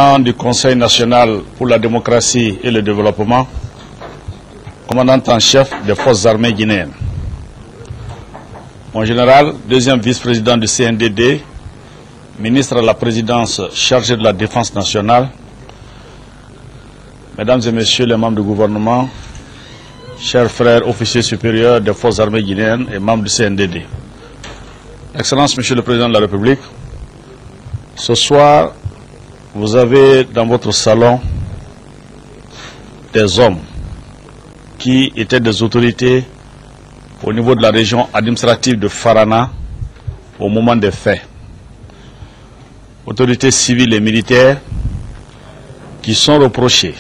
Du Conseil national pour la démocratie et le développement, commandant en chef des forces armées guinéennes. Mon général, deuxième vice-président du CNDD, ministre à la présidence chargé de la défense nationale, mesdames et messieurs les membres du gouvernement, chers frères officiers supérieurs des forces armées guinéennes et membres du CNDD. Excellence, Monsieur le Président de la République, ce soir, vous avez dans votre salon des hommes qui étaient des autorités au niveau de la région administrative de Farana au moment des faits. Autorités civiles et militaires qui sont reprochés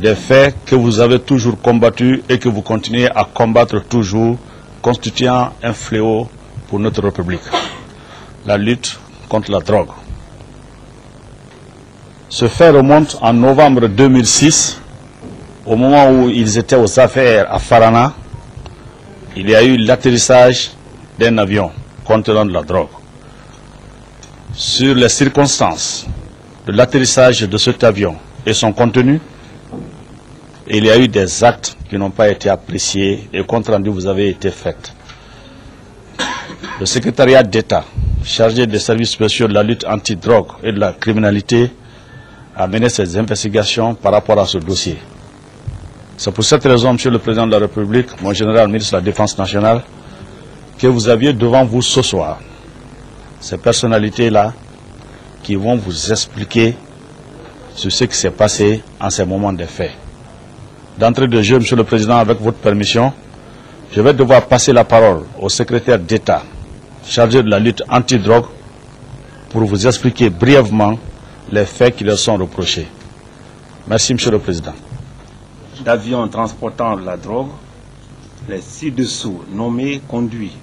des faits que vous avez toujours combattus et que vous continuez à combattre toujours, constituant un fléau pour notre République. La lutte contre la drogue. Ce fait remonte en novembre 2006, au moment où ils étaient aux affaires à Farana. Il y a eu l'atterrissage d'un avion contenant de la drogue. Sur les circonstances de l'atterrissage de cet avion et son contenu, il y a eu des actes qui n'ont pas été appréciés et compte rendu vous avez été fait. Le secrétariat d'État chargé des services spéciaux de la lutte anti-drogue et de la criminalité a mené ses investigations par rapport à ce dossier. C'est pour cette raison, Monsieur le Président de la République, mon général ministre de la Défense nationale, que vous aviez devant vous ce soir ces personnalités-là qui vont vous expliquer sur ce qui s'est passé en ces moments des faits. D'entrée de jeu, Monsieur le Président, avec votre permission, je vais devoir passer la parole au secrétaire d'État chargé de la lutte anti-drogue pour vous expliquer brièvement les faits qui leur sont reprochés. Merci, Monsieur le Président. D'avions transportant la drogue, les ci-dessous nommés conduits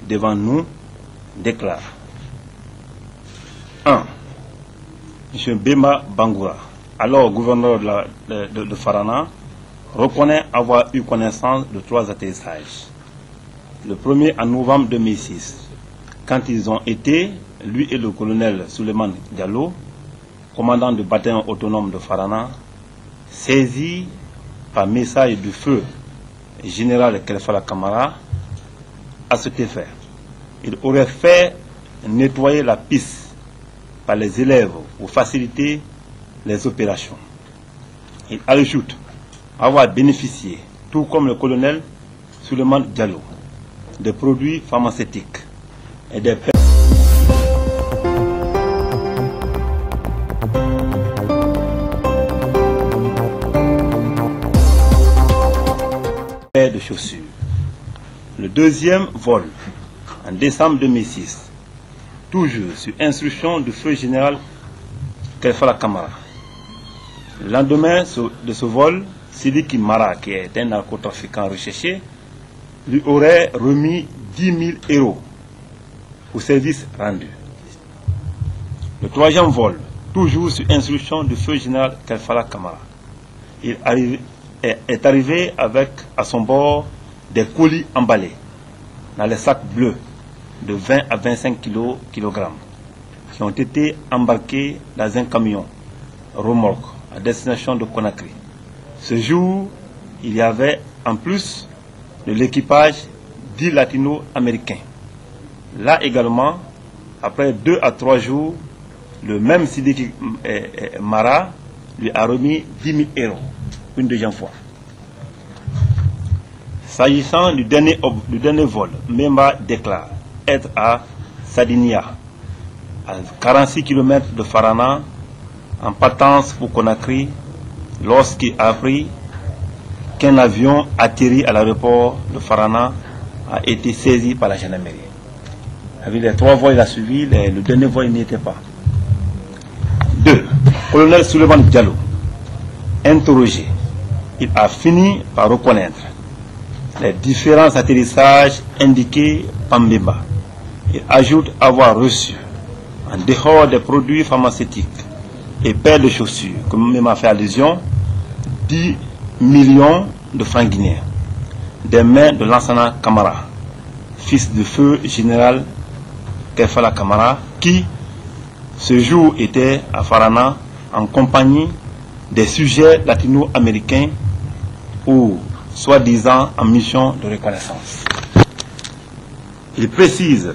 devant nous déclarent 1. M. Bema Bangoura, alors gouverneur de Farana, reconnaît avoir eu connaissance de 3 atterrissages. Le premier en novembre 2006, quand ils ont été, lui et le colonel Souleymane Diallo, commandant du bataillon autonome de Farana, saisis par message du feu général Kelfala Kamara à cet effet. Il aurait fait nettoyer la piste par les élèves pour faciliter les opérations. Il ajoute avoir bénéficié, tout comme le colonel Souleymane Diallo, des produits pharmaceutiques et des paires de chaussures. Le deuxième vol, en décembre 2006, toujours sur instruction du feu général Kelfala Kamara. Le lendemain de ce vol, Sidiki Mara, qui est un narcotrafiquant recherché, lui aurait remis 10 000 € pour service rendu. Le troisième vol, toujours sur instruction du feu général Kelfala Kamara, il est arrivé avec à son bord des colis emballés dans les sacs bleus de 20 à 25 kg qui ont été embarqués dans un camion remorque à destination de Conakry. Ce jour, il y avait en plus de l'équipage 10 latino-américains. Là également, après 2 à 3 jours, le même Sidiki Mara lui a remis 10 000 € une deuxième fois. S'agissant du dernier vol, Memba déclare être à Sadinia, à 46 km de Farana, en partance pour Conakry, lorsqu'il a appris qu'un avion atterri à l'aéroport de Farana a été saisi par la gendarmerie. Avec les 3 vols, il a suivi, le dernier vol n'y était pas. 2. Colonel Souleymane Diallo, interrogé, il a fini par reconnaître les différents atterrissages indiqués par Mbemba. Il ajoute avoir reçu, en dehors des produits pharmaceutiques et paires de chaussures, comme Mbemba a fait allusion, 10 millions de francs guinéens des mains de Lansana Kamara, fils du feu général Kelfala Kamara, qui, ce jour était à Farana en compagnie des sujets latino-américains ou soi-disant en mission de reconnaissance. Il précise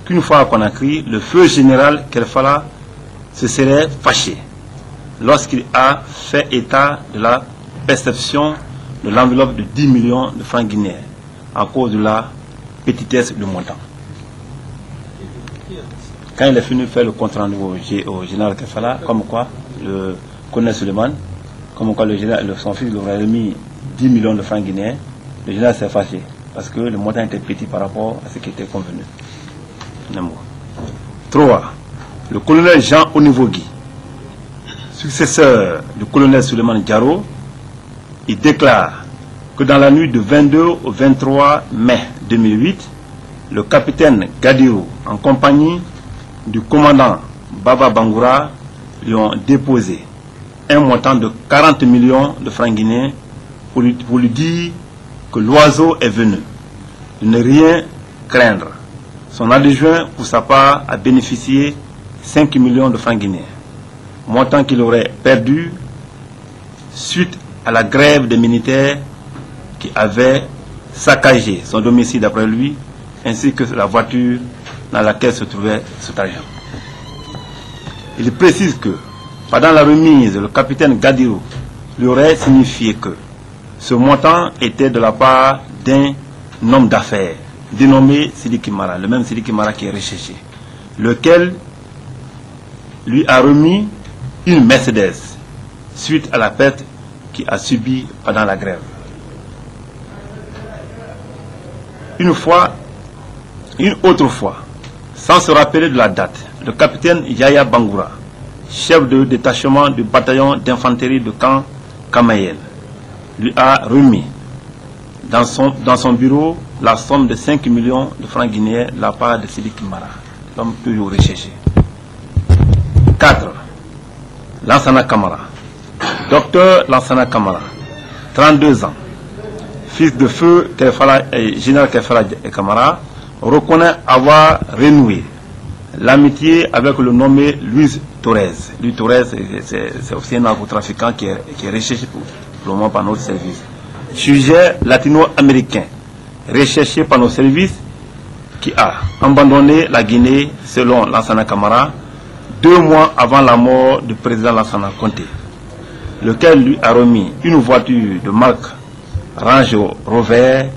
qu'une fois à Conakry, le feu général Kelfala se serait fâché lorsqu'il a fait état de la perception de l'enveloppe de 10 millions de francs guinéens à cause de la petitesse du montant. Quand il est venu faire le compte rendu au général Kelfala, comme quoi le colonel Suleiman, comme quoi son fils lui aurait remis 10 millions de francs guinéens, le général s'est fâché parce que le montant était petit par rapport à ce qui était convenu. 3. Le colonel Jean Onivogui, successeur du colonel Suleiman Diaro, il déclare que dans la nuit du 22 au 23 mai 2008, le capitaine Gadirou, en compagnie du commandant Baba Bangoura, lui ont déposé un montant de 40 millions de francs guinéens pour lui dire que l'oiseau est venu, de ne rien craindre. Son adjoint, pour sa part, a bénéficié 5 millions de francs guinéens, montant qu'il aurait perdu suite à la grève des militaires qui avaient saccagé son domicile d'après lui, ainsi que la voiture dans laquelle se trouvait cet argent. Il précise que, pendant la remise, le capitaine Gadirou lui aurait signifié que ce montant était de la part d'un homme d'affaires dénommé Sidi Kimara, le même Sidi Kimara qui est recherché, lequel lui a remis une Mercedes suite à la perte qu'il a subie pendant la grève. Une autre fois, sans se rappeler de la date, le capitaine Yaya Bangoura, chef de détachement du bataillon d'infanterie de camp Kamayel, lui a remis dans son bureau la somme de 5 millions de francs guinéens de la part de Sidi Kimara, l'homme toujours recherché. 4. Lansana Kamara, docteur Lansana Kamara, 32 ans, fils de feu général Kelfala Kamara, reconnaît avoir renoué l'amitié avec le nommé Luis Torres. Luis Torres, c'est aussi un narcotrafiquant qui est recherché pour le moment par notre service. Sujet latino-américain, recherché par nos services, qui a abandonné la Guinée, selon Lansana Kamara, 2 mois avant la mort du président Lansana Conté, lequel lui a remis une voiture de marque Range Rover,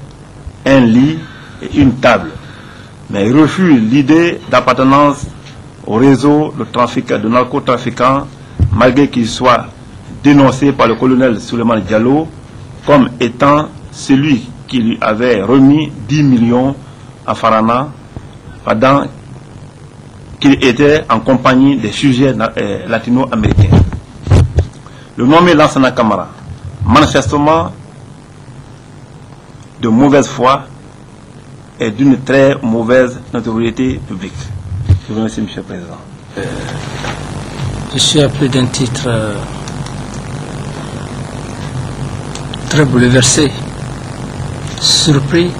un lit et une table. Mais il refuse l'idée d'appartenance au réseau de narcotrafiquants, malgré qu'il soit dénoncé par le colonel Suleiman Diallo comme étant celui qui lui avait remis 10 millions à Farana pendant qu'il était en compagnie des sujets latino-américains. Le nommé Lansana Kamara, manifestement de mauvaise foi et d'une très mauvaise notoriété publique. Je vous remercie, Monsieur le Président. Je suis appelé d'un titre très bouleversé, surpris,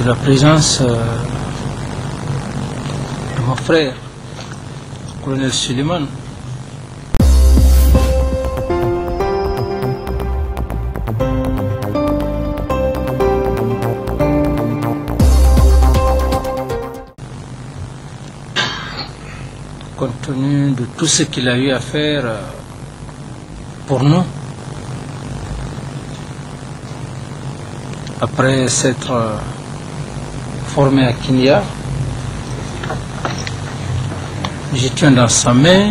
de la présence de mon frère, le colonel Suleiman. Compte tenu de tout ce qu'il a eu à faire pour nous, après s'être formé à Kinya, je tiens dans sa main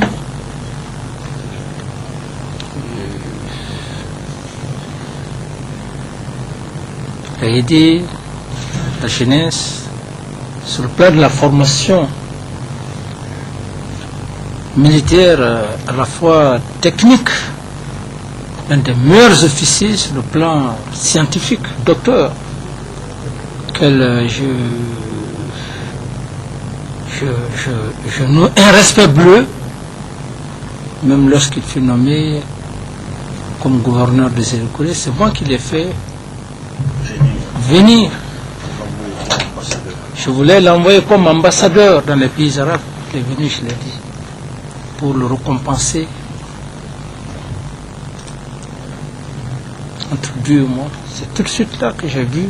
il a aidé la jeunesse sur le plan de la formation militaire, à la fois technique, l'un des meilleurs officiers sur le plan scientifique, docteur, auquel je noue un respect bleu, même lorsqu'il fut nommé comme gouverneur des Écoles. C'est moi qui l'ai fait venir Je voulais l'envoyer comme ambassadeur dans les pays arabes. Il est venu, je l'ai dit, pour le récompenser. Entre Dieu et moi, c'est tout de suite là que j'ai vu.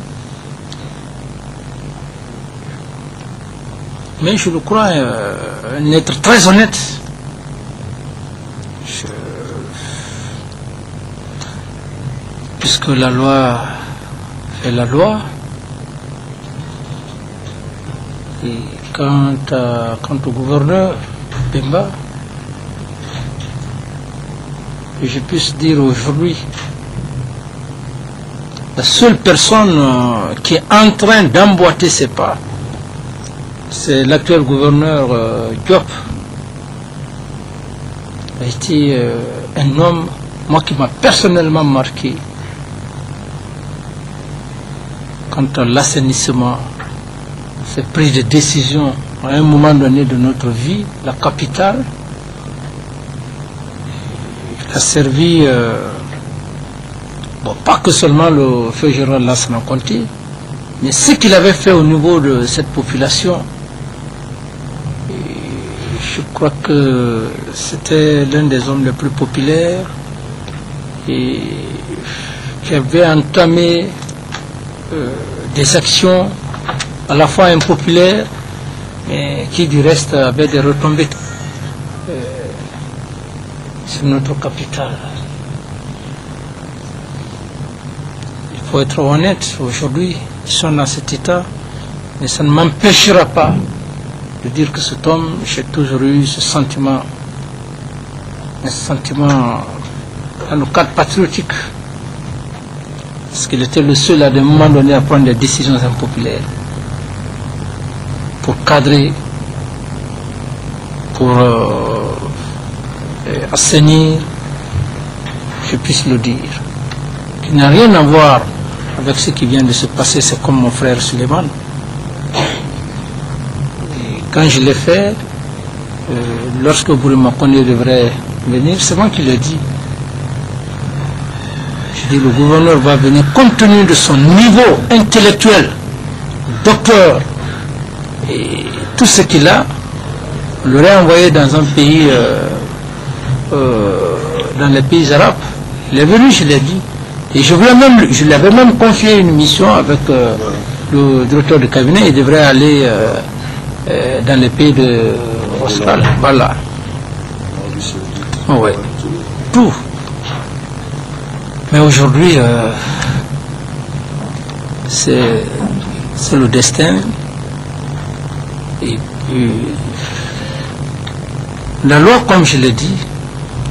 Mais je le crois un être très honnête. Puisque la loi est la loi. Et quant au gouverneur Bemba, que je puisse dire aujourd'hui, la seule personne qui est en train d'emboîter ses pas, c'est l'actuel gouverneur Diop. Il a été un homme, moi, qui m'a personnellement marqué quant à l'assainissement, cette prise de décision à un moment donné de notre vie, la capitale. Il a servi, bon, pas que seulement le feu général Lassana Conté, mais ce qu'il avait fait au niveau de cette population. Je crois que c'était l'un des hommes les plus populaires et qui avait entamé des actions à la fois impopulaires, mais qui du reste avaient des retombées sur notre capitale. Il faut être honnête, aujourd'hui, ils sont dans cet état, mais ça ne m'empêchera pas de dire que cet homme, j'ai toujours eu ce sentiment, un sentiment dans le cadre patriotique, parce qu'il était le seul à un moment donné à prendre des décisions impopulaires pour cadrer, pour assainir, je puisse le dire, qui n'a rien à voir avec ce qui vient de se passer. C'est comme mon frère Suleiman. Quand je l'ai fait, lorsque Bourima Koné devrait venir, c'est moi qui l'ai dit. Je dis, le gouverneur va venir compte tenu de son niveau intellectuel, docteur, et tout ce qu'il a, on l'aurait envoyé dans un pays, dans les pays arabes. Il est venu, je l'ai dit. Et je lui avais même confié une mission avec le directeur de cabinet. Il devrait aller dans les pays de Austral. Voilà. Oh, ouais. Tout. Mais aujourd'hui, c'est le destin. Et puis, la loi, comme je l'ai dit,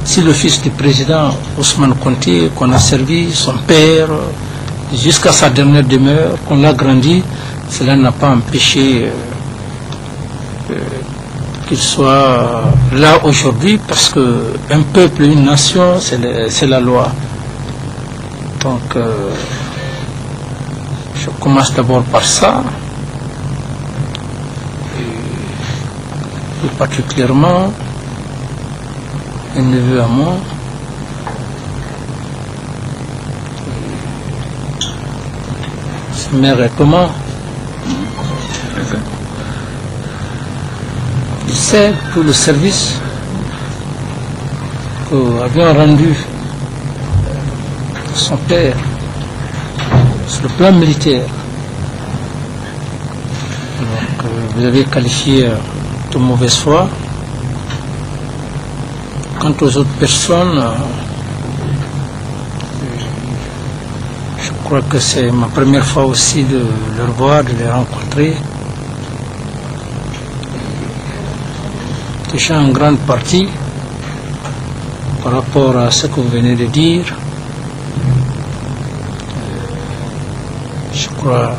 si le fils du président Ousmane Conté, qu'on a servi, son père, jusqu'à sa dernière demeure, qu'on l'a grandi, cela n'a pas empêché qu'il soit là aujourd'hui, parce qu'un peuple, une nation, c'est la loi. Donc, je commence d'abord par ça. Et particulièrement un neveu à moi, sa mère est comment? Il sait tout le service que avions rendu son père sur le plan militaire. Donc, vous avez qualifié de mauvaise foi. Quant aux autres personnes, je crois que c'est ma première fois aussi de les revoir, de les rencontrer. Déjà en grande partie par rapport à ce que vous venez de dire. Je crois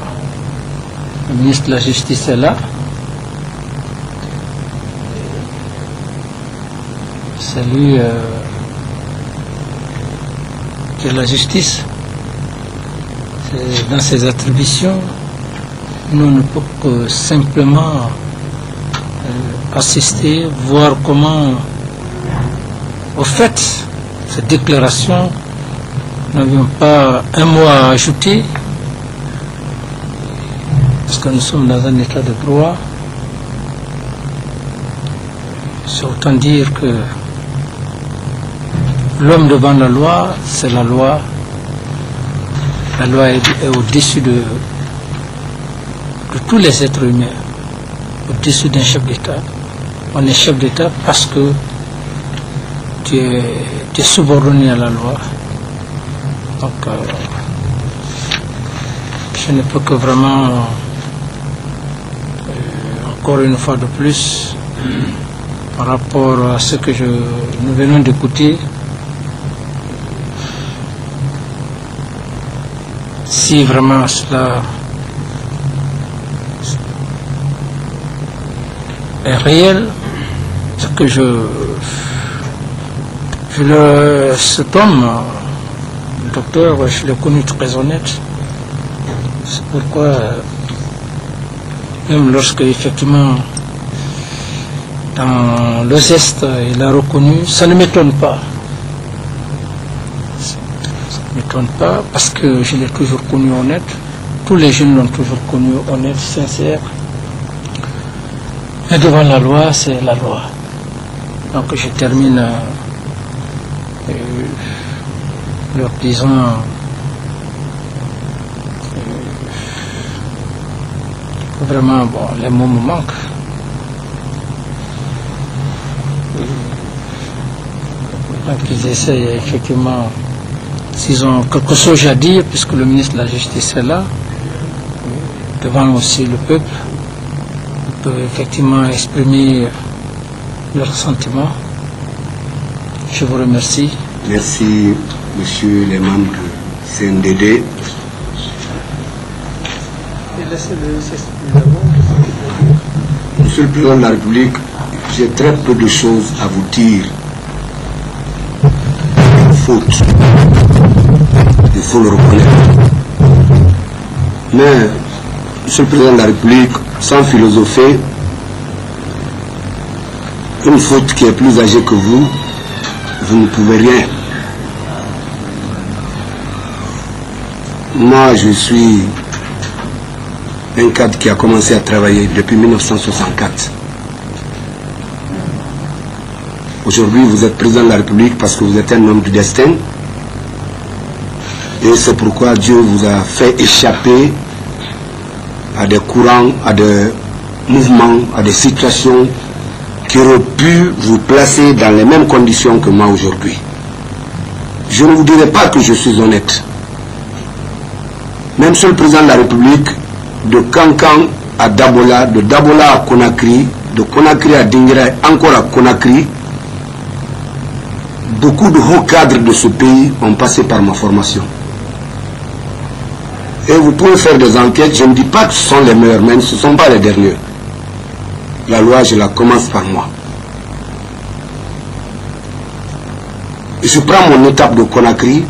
que le ministre de la Justice est là. C'est lui qui est la justice. Dans ses attributions, nous ne pouvons que simplement assister, voir comment, au fait, cette déclaration, nous n'avions pas un mot à ajouter. parce que nous sommes dans un état de droit. C'est autant dire que l'homme devant la loi, c'est la loi. La loi est au-dessus de tous les êtres humains, au-dessus d'un chef d'État. On est chef d'État parce que tu es subordonné à la loi. Donc, je ne peux que vraiment, encore une fois de plus, par rapport à ce que nous venons d'écouter, si vraiment cela est réel, ce que cet homme, le docteur, je l'ai connu très honnête. C'est pourquoi, même lorsque effectivement dans le geste il a reconnu, ça ne m'étonne pas. Ça ne m'étonne pas parce que je l'ai toujours connu honnête. Tous les jeunes l'ont toujours connu honnête, sincère. Et devant la loi, c'est la loi. Donc je termine leur disant vraiment, bon, les mots me manquent. Donc ils essayent effectivement, s'ils ont quelque chose à dire, puisque le ministre de la Justice est là, devant aussi le peuple, ils peuvent effectivement exprimer leurs sentiments. Je vous remercie. Merci, monsieur les membres du CNDD. Monsieur le Président de la République, j'ai très peu de choses à vous dire. Faute. Il faut le reconnaître. Mais, monsieur le Président de la République, sans philosopher, une faute qui est plus âgée que vous ne pouvez rien. Moi, je suis un cadre qui a commencé à travailler depuis 1964. Aujourd'hui, vous êtes président de la République parce que vous êtes un homme du destin. Et c'est pourquoi Dieu vous a fait échapper à des courants, à des mouvements, à des situations qui auraient pu vous placer dans les mêmes conditions que moi aujourd'hui. Je ne vous dirai pas que je suis honnête. Même sur le président de la République, de Kankan à Dabola, de Dabola à Conakry, de Conakry à Dingira, encore à Conakry, beaucoup de hauts cadres de ce pays ont passé par ma formation. Et vous pouvez faire des enquêtes, je ne dis pas que ce sont les meilleurs, mais ce ne sont pas les derniers. La loi, je la commence par moi. Je prends mon étape de Conakry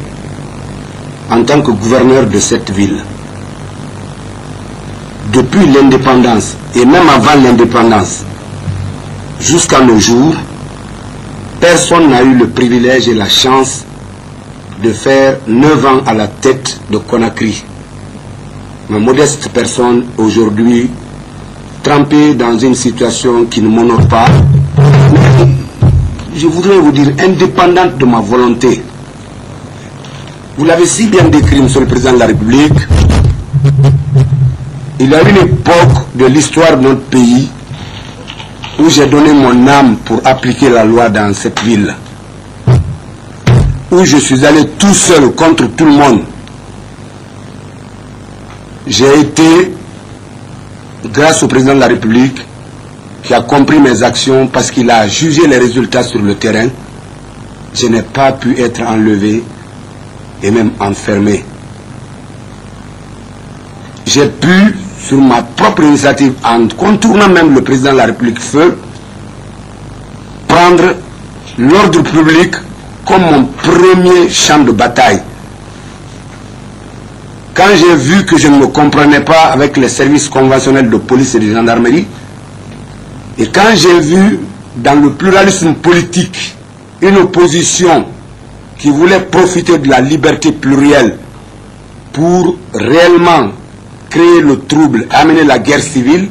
en tant que gouverneur de cette ville. Depuis l'indépendance, et même avant l'indépendance, jusqu'à nos jours, personne n'a eu le privilège et la chance de faire 9 ans à la tête de Conakry. Ma modeste personne, aujourd'hui, trempée dans une situation qui ne m'honore pas, mais je voudrais vous dire, indépendante de ma volonté. Vous l'avez si bien décrit, monsieur le Président de la République. Il y a une époque de l'histoire de notre pays où j'ai donné mon âme pour appliquer la loi dans cette ville. Où je suis allé tout seul contre tout le monde. J'ai été, grâce au Président de la République, qui a compris mes actions parce qu'il a jugé les résultats sur le terrain, je n'ai pas pu être enlevé et même enfermé. J'ai pu, sur ma propre initiative, en contournant même le Président de la République feu, prendre l'ordre public comme mon premier champ de bataille. Quand j'ai vu que je ne me comprenais pas avec les services conventionnels de police et de gendarmerie, et quand j'ai vu dans le pluralisme politique une opposition qui voulait profiter de la liberté plurielle pour réellement créé le trouble, amené la guerre civile,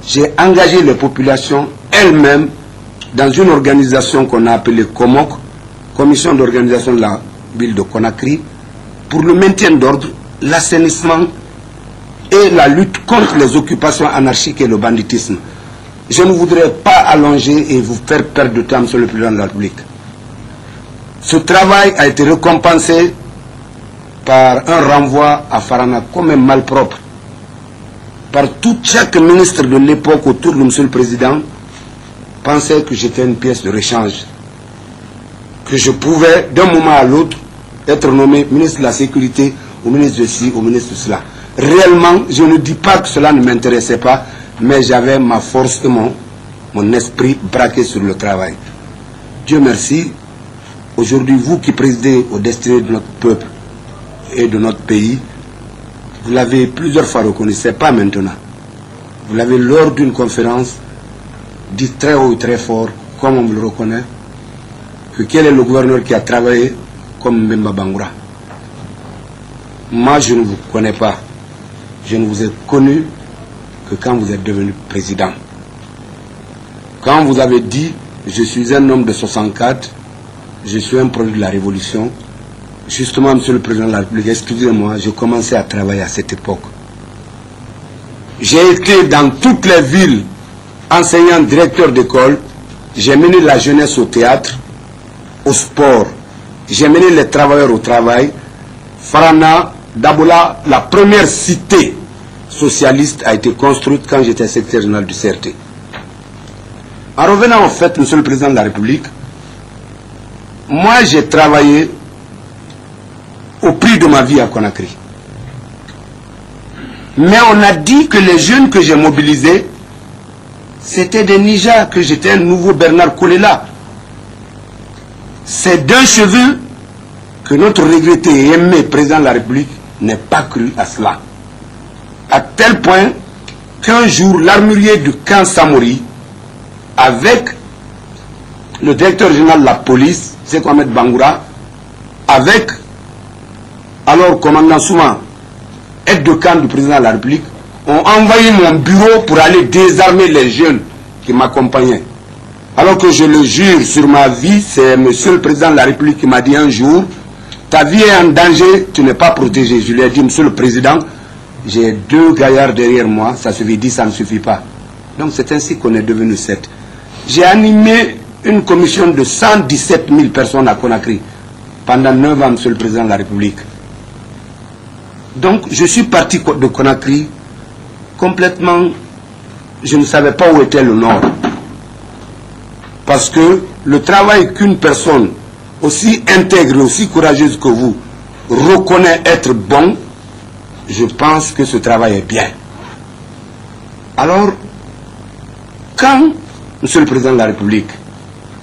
j'ai engagé les populations elles-mêmes dans une organisation qu'on a appelée COMOC, Commission d'organisation de la ville de Conakry, pour le maintien d'ordre, l'assainissement et la lutte contre les occupations anarchiques et le banditisme. Je ne voudrais pas allonger et vous faire perdre de temps, Monsieur le Président de la République. Ce travail a été récompensé par un renvoi à Farana comme un malpropre par chaque ministre de l'époque autour de Monsieur le Président pensait que j'étais une pièce de rechange, que je pouvais d'un moment à l'autre être nommé ministre de la Sécurité ou ministre de ci ou ministre de cela. Réellement, je ne dis pas que cela ne m'intéressait pas, mais j'avais ma force et mon esprit braqué sur le travail. Dieu merci, aujourd'hui vous qui présidez au destin de notre peuple et de notre pays, vous l'avez plusieurs fois reconnu, ce n'est pas maintenant. Vous l'avez lors d'une conférence dit très haut et très fort, comme on le reconnaît, que quel est le gouverneur qui a travaillé comme Mbemba Bangoura. Moi, je ne vous connais pas. Je ne vous ai connu que quand vous êtes devenu président. Quand vous avez dit, je suis un homme de 64, je suis un produit de la Révolution, justement, Monsieur le Président de la République, excusez-moi, je commençais à travailler à cette époque. J'ai été dans toutes les villes, enseignant, directeur d'école, j'ai mené la jeunesse au théâtre, au sport, j'ai mené les travailleurs au travail. Farana, Dabola, la première cité socialiste a été construite quand j'étais secrétaire général du CRT. En revenant au fait, Monsieur le Président de la République, moi j'ai travaillé au prix de ma vie à Conakry. Mais on a dit que les jeunes que j'ai mobilisés, c'était des Nija, que j'étais un nouveau Bernard Kolela. C'est d'un cheveu que notre regretté et aimé président de la République n'ait pas cru à cela. À tel point qu'un jour, l'armurier du camp Samori, avec le directeur général de la police, Sekou Ahmed Bangoura, avec alors commandant Souma, aide de camp du président de la République, ont envahi mon bureau pour aller désarmer les jeunes qui m'accompagnaient. Alors que je le jure sur ma vie, c'est Monsieur le Président de la République qui m'a dit un jour, ta vie est en danger, tu n'es pas protégé. Je lui ai dit, Monsieur le Président, j'ai 2 gaillards derrière moi, ça suffit, 10, ça ne suffit pas. Donc c'est ainsi qu'on est devenu 7. J'ai animé une commission de 117 000 personnes à Conakry pendant 9 ans, Monsieur le Président de la République. Donc je suis parti de Conakry complètement, je ne savais pas où était le nord. Parce que le travail qu'une personne aussi intègre, aussi courageuse que vous reconnaît être bon, je pense que ce travail est bien. Alors, quand, Monsieur le Président de la République,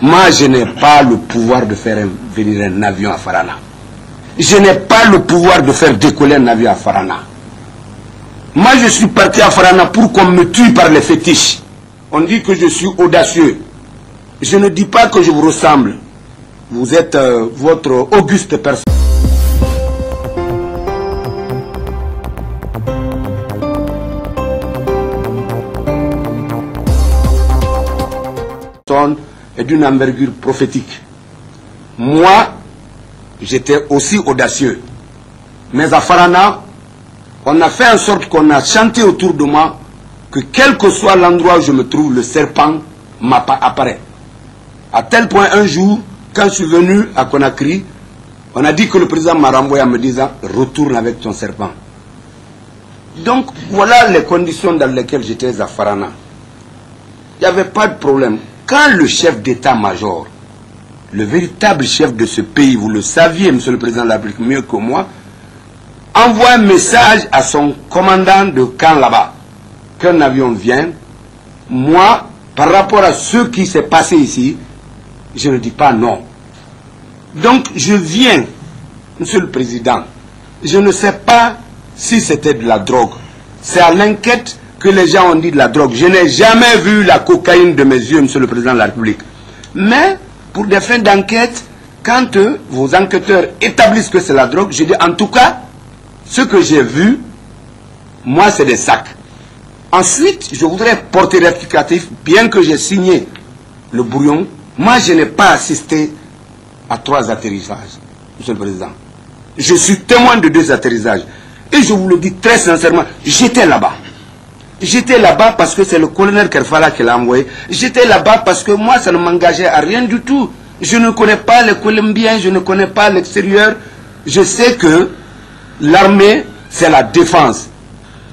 moi je n'ai pas le pouvoir de faire venir un avion à Farana. Je n'ai pas le pouvoir de faire décoller un avion à Farana. Moi je suis parti à Farana pour qu'on me tue par les fétiches. On dit que je suis audacieux. Je ne dis pas que je vous ressemble. Vous êtes votre auguste personne. Et d'une envergure prophétique. Moi, j'étais aussi audacieux. Mais à Farana, on a fait en sorte qu'on a chanté autour de moi que quel que soit l'endroit où je me trouve, le serpent apparaît. À tel point, un jour, quand je suis venu à Conakry, on a dit que le président m'a renvoyé en me disant « Retourne avec ton serpent ». Donc, voilà les conditions dans lesquelles j'étais à Farana. Il n'y avait pas de problème. Quand le chef d'état-major, le véritable chef de ce pays, vous le saviez, Monsieur le Président de la République, mieux que moi, envoie un message à son commandant de camp là-bas, qu'un avion vient, moi, par rapport à ce qui s'est passé ici, je ne dis pas non. Donc, je viens, Monsieur le Président, je ne sais pas si c'était de la drogue. C'est à l'enquête que les gens ont dit de la drogue. Je n'ai jamais vu la cocaïne de mes yeux, Monsieur le Président de la République. Mais, pour des fins d'enquête, quand vos enquêteurs établissent que c'est la drogue, je dis en tout cas, ce que j'ai vu Moi, c'est des sacs. Ensuite, je voudrais porter rectificatif, bien que j'ai signé le brouillon. Moi, je n'ai pas assisté à 3 atterrissages, Monsieur le Président. Je suis témoin de 2 atterrissages. Et je vous le dis très sincèrement, j'étais là-bas. J'étais là-bas parce que c'est le colonel Kerfala qui l'a envoyé. J'étais là-bas parce que moi, ça ne m'engageait à rien du tout. Je ne connais pas les Colombiens, je ne connais pas l'extérieur. Je sais que l'armée, c'est la défense.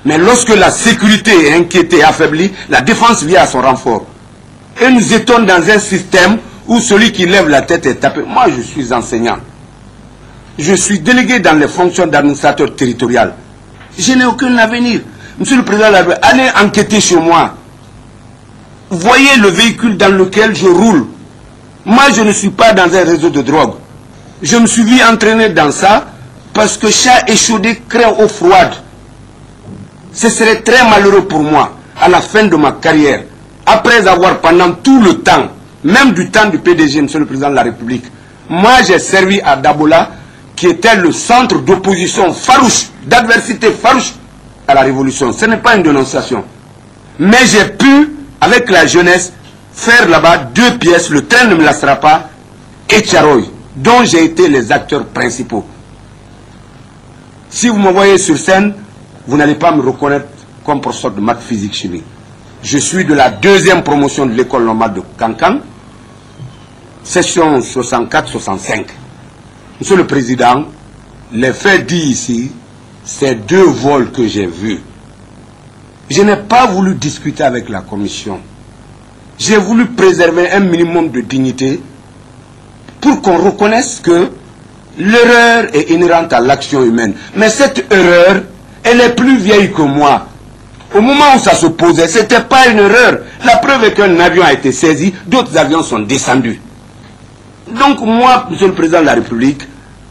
Mais lorsque la sécurité est inquiétée et affaiblie, la défense vient à son renfort. Et nous étions dans un système où celui qui lève la tête est tapé. Moi, je suis enseignant. Je suis délégué dans les fonctions d'administrateur territorial. Je n'ai aucun avenir. Monsieur le Président, allez enquêter chez moi. Voyez le véhicule dans lequel je roule. Moi, je ne suis pas dans un réseau de drogue. Je me suis vu entraîner dans ça parce que chat échaudé craint eau froide. Ce serait très malheureux pour moi, à la fin de ma carrière, après avoir pendant tout le temps, même du temps du PDG, Monsieur le Président de la République, moi j'ai servi à Dabola, qui était le centre d'opposition farouche, d'adversité farouche à la révolution. Ce n'est pas une dénonciation. Mais j'ai pu, avec la jeunesse, faire là-bas 2 pièces, Le train ne me lassera pas, et Tcharoy, dont j'ai été les acteurs principaux. Si vous me voyez sur scène, vous n'allez pas me reconnaître comme professeur de maths, physique, chimie. Je suis de la 2e promotion de l'école normale de Kankan, session 64-65. Monsieur le Président, les faits dits ici, c'est 2 vols que j'ai vus. Je n'ai pas voulu discuter avec la commission. J'ai voulu préserver un minimum de dignité pour qu'on reconnaisse que l'erreur est inhérente à l'action humaine. Mais cette erreur, elle est plus vieille que moi. Au moment où ça se posait, ce n'était pas une erreur. La preuve est qu'un avion a été saisi, d'autres avions sont descendus. Donc moi, Monsieur le Président de la République,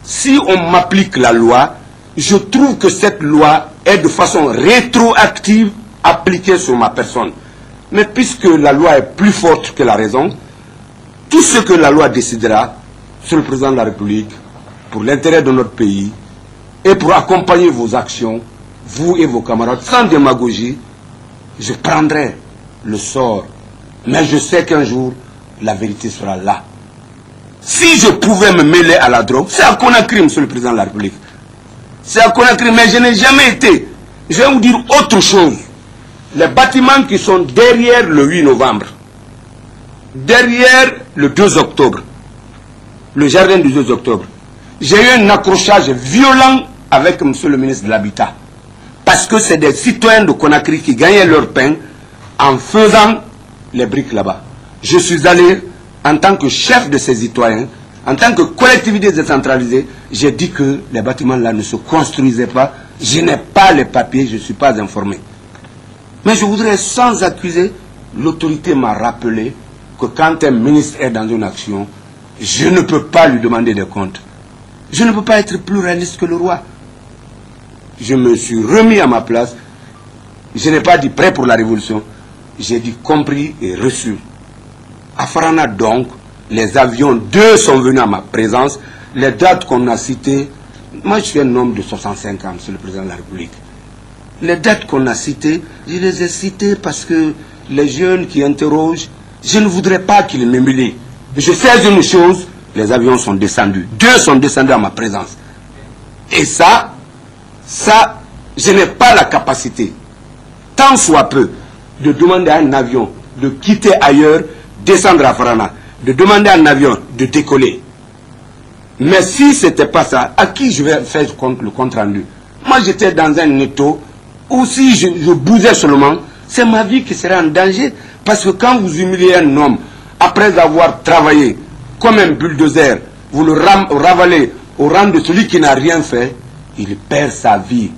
si on m'applique la loi, je trouve que cette loi est de façon rétroactive appliquée sur ma personne. Mais puisque la loi est plus forte que la raison, tout ce que la loi décidera, Monsieur le Président de la République, pour l'intérêt de notre pays et pour accompagner vos actions, vous et vos camarades, sans démagogie, je prendrai le sort. Mais je sais qu'un jour, la vérité sera là. Si je pouvais me mêler à la drogue, c'est à Conakry, Monsieur le Président de la République. C'est à Conakry, mais je n'ai jamais été. Je vais vous dire autre chose. Les bâtiments qui sont derrière le 8 novembre, derrière le 2 octobre, le jardin du 2 octobre, j'ai eu un accrochage violent avec Monsieur le ministre de l'Habitat. Parce que c'est des citoyens de Conakry qui gagnaient leur pain en faisant les briques là-bas. Je suis allé en tant que chef de ces citoyens, en tant que collectivité décentralisée, j'ai dit que les bâtiments là ne se construisaient pas. Je n'ai pas les papiers, je ne suis pas informé. Mais je voudrais, sans accuser, l'autorité m'a rappelé que quand un ministre est dans une action, je ne peux pas lui demander des comptes. Je ne peux pas être plus réaliste que le roi. Je me suis remis à ma place. Je n'ai pas dit prêt pour la révolution. J'ai dit compris et reçu. À Farana donc, les avions, 2 sont venus à ma présence. Les dates qu'on a citées, moi je suis un homme de 65 ans, Monsieur le Président de la République. Les dates qu'on a citées, je les ai citées parce que les jeunes qui interrogent, je ne voudrais pas qu'ils m'humilient. Je sais une chose, les avions sont descendus. 2 sont descendus à ma présence. Et ça, je n'ai pas la capacité, tant soit peu, de demander à un avion de quitter ailleurs, descendre à Farana, de demander à un avion de décoller. Mais si ce n'était pas ça, à qui je vais faire le compte rendu? Moi j'étais dans un étau où si je bousais seulement, c'est ma vie qui serait en danger. Parce que quand vous humiliez un homme, après avoir travaillé comme un bulldozer, vous le ravalez au rang de celui qui n'a rien fait, il perd sa vie.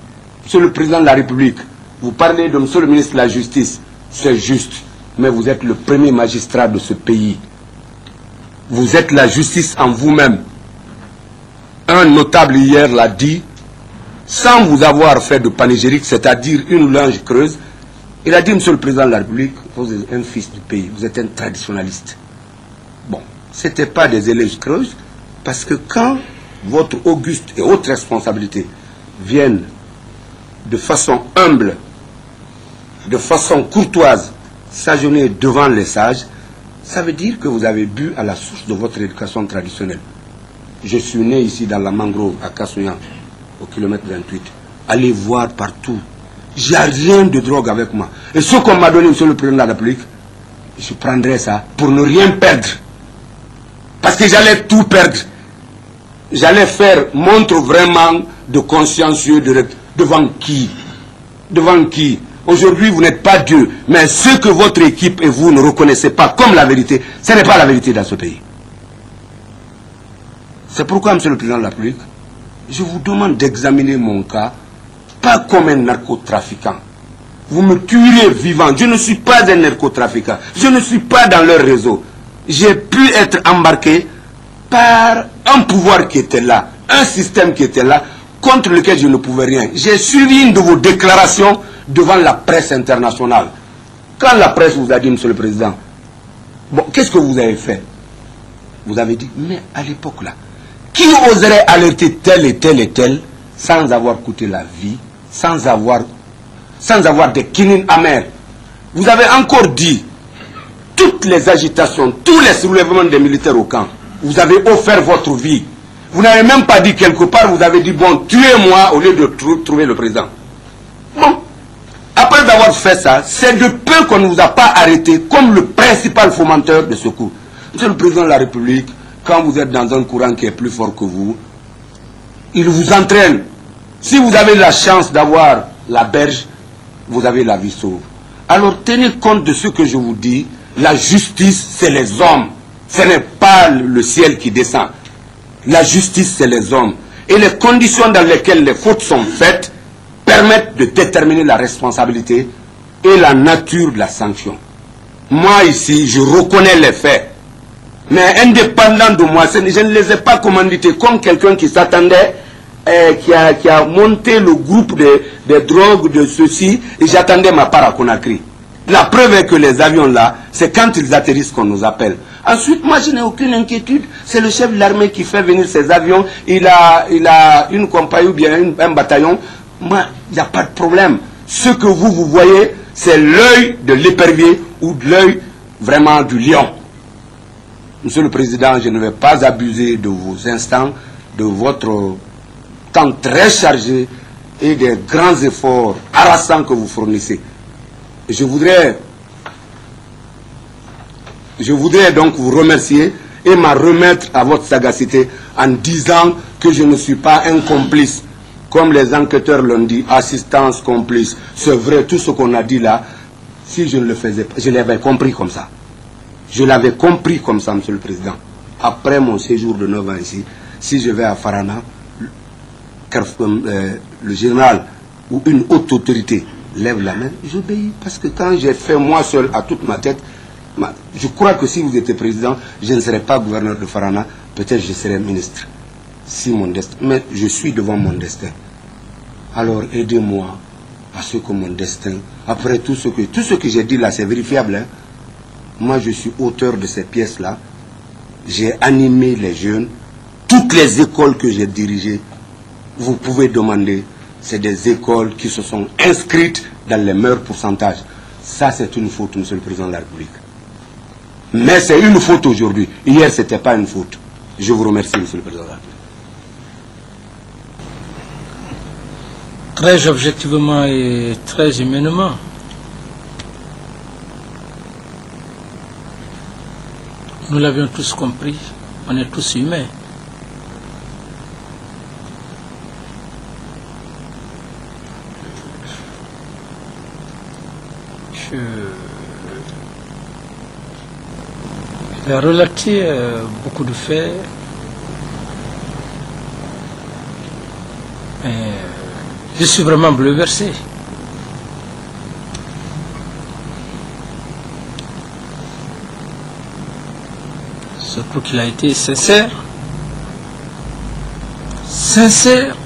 Monsieur le Président de la République, vous parlez de Monsieur le ministre de la Justice, c'est juste, mais vous êtes le premier magistrat de ce pays. Vous êtes la justice en vous-même. Un notable hier l'a dit, sans vous avoir fait de panégyrique, c'est-à-dire une langue creuse, il a dit, Monsieur le Président de la République, vous êtes un fils du pays, vous êtes un traditionnaliste. Bon, ce n'était pas des éloges creuses, parce que quand votre auguste et haute responsabilité viennent de façon humble, de façon courtoise, s'agenouiller devant les sages, ça veut dire que vous avez bu à la source de votre éducation traditionnelle. Je suis né ici dans la mangrove à Kassouyan, au kilomètre 28. Allez voir partout. J'ai rien de drogue avec moi. Et ce qu'on m'a donné, monsieur le président de la République, je prendrais ça pour ne rien perdre. Parce que j'allais tout perdre. J'allais faire montre vraiment de consciencieux devant qui? Devant qui? Aujourd'hui, vous n'êtes pas Dieu, mais ce que votre équipe et vous ne reconnaissez pas comme la vérité, ce n'est pas la vérité dans ce pays. C'est pourquoi, monsieur le président de la République, je vous demande d'examiner mon cas, pas comme un narcotrafiquant. Vous me tuerez vivant. Je ne suis pas un narcotrafiquant. Je ne suis pas dans leur réseau. J'ai pu être embarqué par un pouvoir qui était là, un système qui était là, contre lequel je ne pouvais rien. J'ai suivi une de vos déclarations devant la presse internationale. Quand la presse vous a dit, monsieur le président, bon, qu'est-ce que vous avez fait? Vous avez dit, mais à l'époque là, qui oserait alerter tel et tel et tel sans avoir coûté la vie, sans avoir des kinines amères? Vous avez encore dit, toutes les agitations, tous les soulèvements des militaires au camp, vous avez offert votre vie. Vous n'avez même pas dit quelque part, vous avez dit, bon, tuez-moi au lieu de trouver le président. Bon, après avoir fait ça, c'est de peu qu'on ne vous a pas arrêté comme le principal fomenteur de ce coup. Monsieur le président de la République, quand vous êtes dans un courant qui est plus fort que vous, il vous entraîne. Si vous avez la chance d'avoir la berge, vous avez la vie sauve. Alors tenez compte de ce que je vous dis, la justice c'est les hommes, ce n'est pas le ciel qui descend. La justice c'est les hommes. Et les conditions dans lesquelles les fautes sont faites permettent de déterminer la responsabilité et la nature de la sanction. Moi ici, je reconnais les faits. Mais indépendant de moi, je ne les ai pas commandités comme quelqu'un qui s'attendait, qui a monté le groupe des drogues, de ceci, et j'attendais ma part à Conakry. La preuve est que les avions là, c'est quand ils atterrissent qu'on nous appelle. Ensuite, moi je n'ai aucune inquiétude, c'est le chef de l'armée qui fait venir ces avions, il a une compagnie ou bien un bataillon. Moi, il n'y a pas de problème. Ce que vous voyez, c'est l'œil de l'épervier ou de l'œil vraiment du lion. Monsieur le Président, je ne vais pas abuser de vos instants, de votre temps très chargé et des grands efforts harassants que vous fournissez. Je voudrais donc vous remercier et m'en remettre à votre sagacité en disant que je ne suis pas un complice. Comme les enquêteurs l'ont dit, assistance complice. C'est vrai, tout ce qu'on a dit là, si je ne le faisais pas, je l'avais compris comme ça. Je l'avais compris comme ça, monsieur le Président. Après mon séjour de 9 ans ici, si je vais à Farana, le général ou une haute autorité lève la main, j'obéis. Parce que quand j'ai fait moi seul à toute ma tête, je crois que si vous étiez président, je ne serais pas gouverneur de Farana, peut-être je serais ministre. Si mon destin, mais je suis devant mon destin. Alors aidez-moi à ce que mon destin, après tout ce que j'ai dit là, c'est vérifiable. Hein? Moi, je suis auteur de ces pièces-là. J'ai animé les jeunes. Toutes les écoles que j'ai dirigées, vous pouvez demander, c'est des écoles qui se sont inscrites dans les meilleurs pourcentages. Ça, c'est une faute, monsieur le Président de la République. Mais c'est une faute aujourd'hui. Hier, ce n'était pas une faute. Je vous remercie, monsieur le Président de la République. Très objectivement et très humainement. Nous l'avions tous compris, on est tous humains. J'ai relaté beaucoup de faits. Je suis vraiment bouleversé. Surtout qu'il a été sincère. Sincère.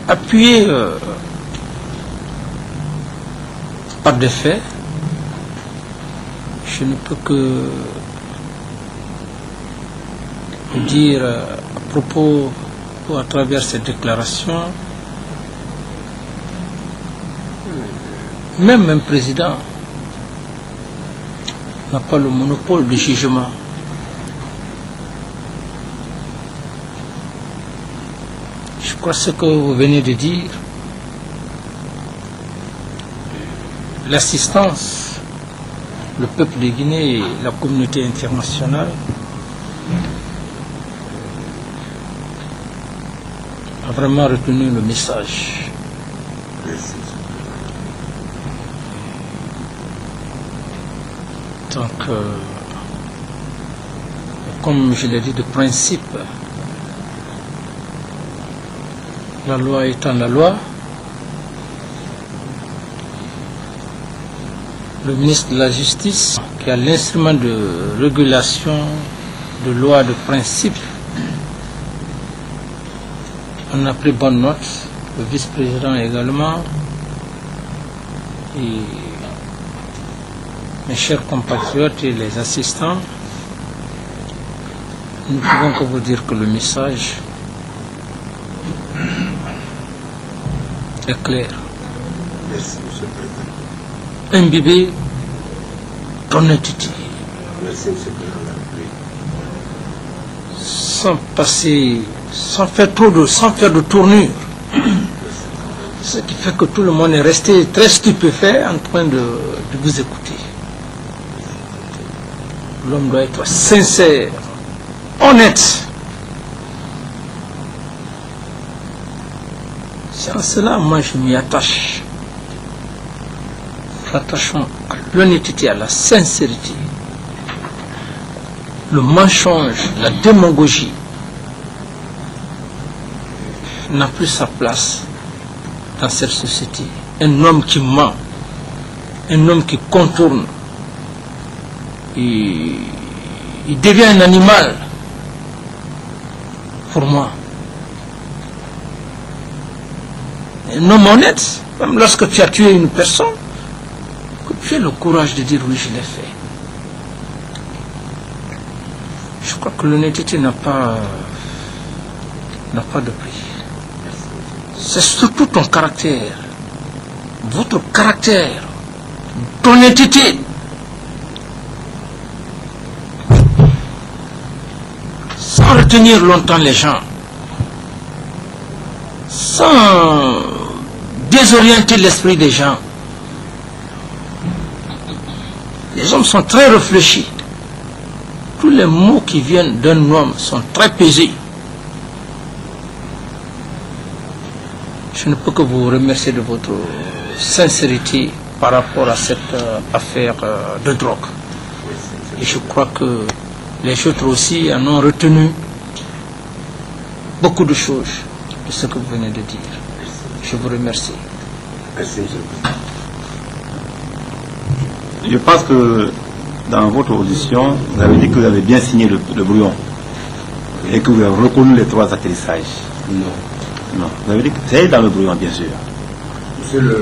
Appuyé par des faits, je ne peux que dire à propos ou à travers cette déclaration, même un président n'a pas le monopole du jugement. Je crois ce que vous venez de dire, l'assistance, le peuple de Guinée et la communauté internationale a vraiment retenu le message. Donc, comme je l'ai dit de principe, la loi étant la loi, le ministre de la Justice, qui a l'instrument de régulation de loi de principe, on a pris bonne note, le vice-président également, et mes chers compatriotes et les assistants, nous ne pouvons que vous dire que le message est clair. Merci, Monsieur le Président. Imbibé d'honnêteté. Merci, Monsieur le Président de la République. Sans passer, sans faire de tournure. Ce qui fait que tout le monde est resté très stupéfait en train de vous écouter. L'homme doit être sincère, honnête. C'est en cela, moi, je m'y attache. Attachons à l'honnêteté, à la sincérité. Le mensonge, la démagogie n'a plus sa place dans cette société. Un homme qui ment, un homme qui contourne, il devient un animal pour moi. Un homme honnête, même lorsque tu as tué une personne, que tu aies le courage de dire oui, je l'ai fait. Je crois que l'honnêteté n'a pas de prix. C'est surtout ton caractère, votre caractère, d'honnêteté. Sans retenir longtemps les gens, sans désorienter l'esprit des gens. Les hommes sont très réfléchis. Tous les mots qui viennent d'un homme sont très pesés. Je ne peux que vous remercier de votre sincérité par rapport à cette affaire de drogue. Et je crois que les autres aussi en ont retenu beaucoup de choses de ce que vous venez de dire. Je vous remercie. Merci, Monsieur le Président. Je pense que dans votre audition, vous avez dit que vous avez bien signé le brouillon et que vous avez reconnu les 3 atterrissages. Non. Non, vous avez dit que c'est dans le brouillon, bien sûr.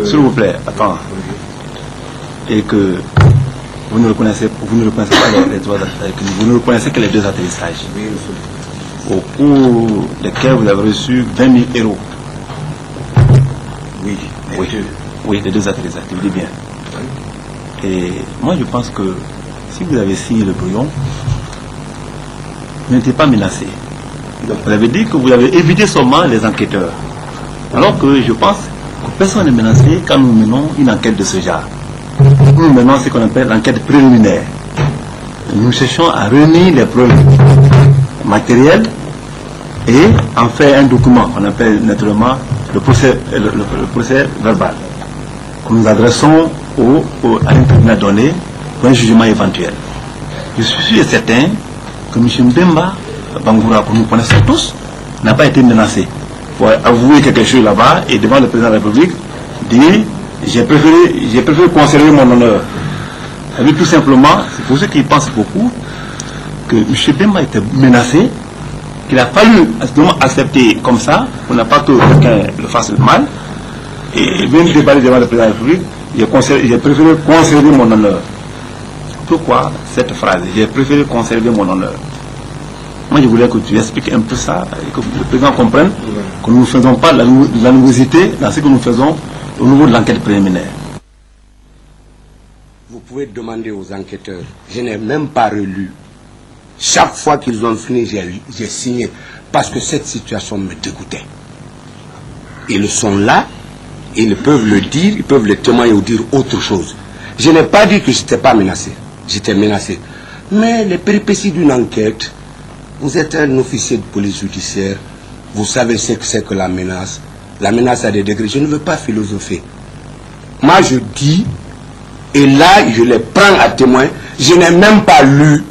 S'il vous plaît, attends. Et que vous ne reconnaissez pas les 3 atterrissages, vous ne reconnaissez que les 2 atterrissages. Oui, Monsieur le Au cours desquels vous avez reçu 20 000 euros. Oui, Oui, oui, les 2 atterrissages, je vous dis bien. Et moi je pense que si vous avez signé le brouillon, vous n'étiez pas menacé. Vous avez dit que vous avez évité seulement les enquêteurs. Alors que je pense que personne n'est menacé quand nous menons une enquête de ce genre. Nous menons ce qu'on appelle l'enquête préliminaire. Nous cherchons à réunir les preuves matérielles et en faire un document qu'on appelle naturellement le procès verbal, que nous adressons à un tribunal donné pour un jugement éventuel. Je suis sûr et certain que M. Mbemba Bangoura, que nous connaissons tous, n'a pas été menacé. Il faut avouer quelque chose là-bas et devant le président de la République dire j'ai préféré conserver mon honneur. Ça veut dire tout simplement, c'est pour ceux qui pensent beaucoup, que M. Mbemba était menacé, qu'il a fallu accepter comme ça, pour ne pas que quelqu'un le fasse mal, et même débattre devant le président de la République, j'ai préféré conserver mon honneur. pourquoi cette phrase? J'ai préféré conserver mon honneur. Moi, je voulais que tu expliques un peu ça et que le président comprenne que nous ne faisons pas la nouveauté dans ce que nous faisons au niveau de l'enquête préliminaire. Vous pouvez demander aux enquêteurs. Je n'ai même pas relu. Chaque fois qu'ils ont fini, j'ai signé. Parce que cette situation me dégoûtait. Ils sont là, ils peuvent le dire, ils peuvent le témoigner ou dire autre chose. Je n'ai pas dit que je n'étais pas menacé. J'étais menacé. Mais les péripéties d'une enquête, vous êtes un officier de police judiciaire, vous savez ce que c'est que la menace. La menace a des degrés. Je ne veux pas philosopher. Moi, je dis, et là, je les prends à témoin, je n'ai même pas lu.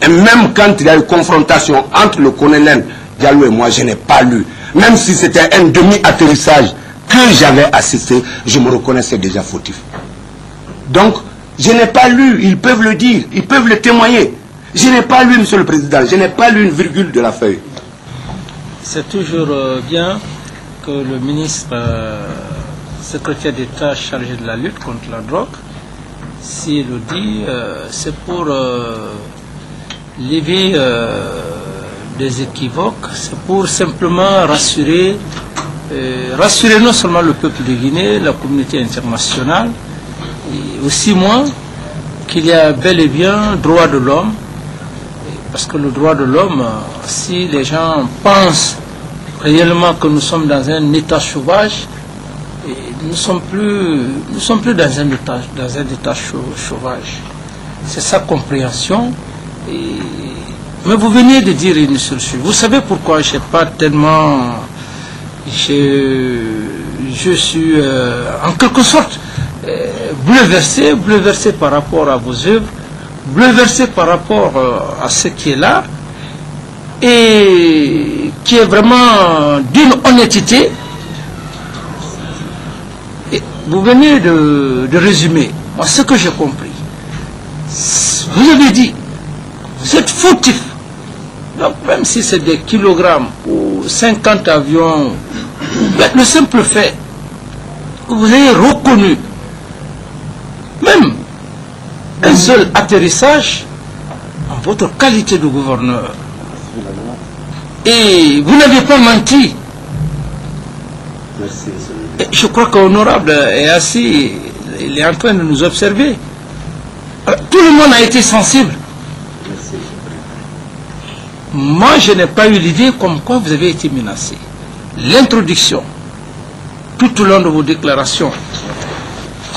Et même quand il y a eu confrontation entre le colonel Diallo et moi, je n'ai pas lu. Même si c'était un demi-atterrissage que j'avais assisté, je me reconnaissais déjà fautif. Donc, je n'ai pas lu, ils peuvent le dire, ils peuvent le témoigner. Je n'ai pas lu, Monsieur le Président, je n'ai pas lu une virgule de la feuille. C'est toujours bien que le ministre secrétaire d'État chargé de la lutte contre la drogue, s'il le dit, c'est pour lever des équivoques, c'est pour simplement rassurer non seulement le peuple de Guinée, la communauté internationale, et aussi moi, qu'il y a bel et bien droit de l'homme, parce que le droit de l'homme, si les gens pensent réellement que nous sommes dans un état sauvage, nous ne sommes plus dans un état sauvage. C'est sa compréhension. Mais vous venez de dire une seule chose. Vous savez pourquoi je n'ai pas tellement... Je suis en quelque sorte bouleversé par rapport à vos œuvres, bouleversé par rapport à ce qui est là, et qui est vraiment d'une honnêteté. Et vous venez de résumer. Moi, ce que j'ai compris, vous avez dit, vous êtes fautif. Donc, même si c'est des kilogrammes ou 50 avions, le simple fait que vous ayez reconnu même un seul atterrissage en votre qualité de gouverneur. Et vous n'avez pas menti. Merci. Et je crois qu'Honorable est assis, il est en train de nous observer. Alors, tout le monde a été sensible. Moi, je n'ai pas eu l'idée comme quoi vous avez été menacé. L'introduction, tout au long de vos déclarations,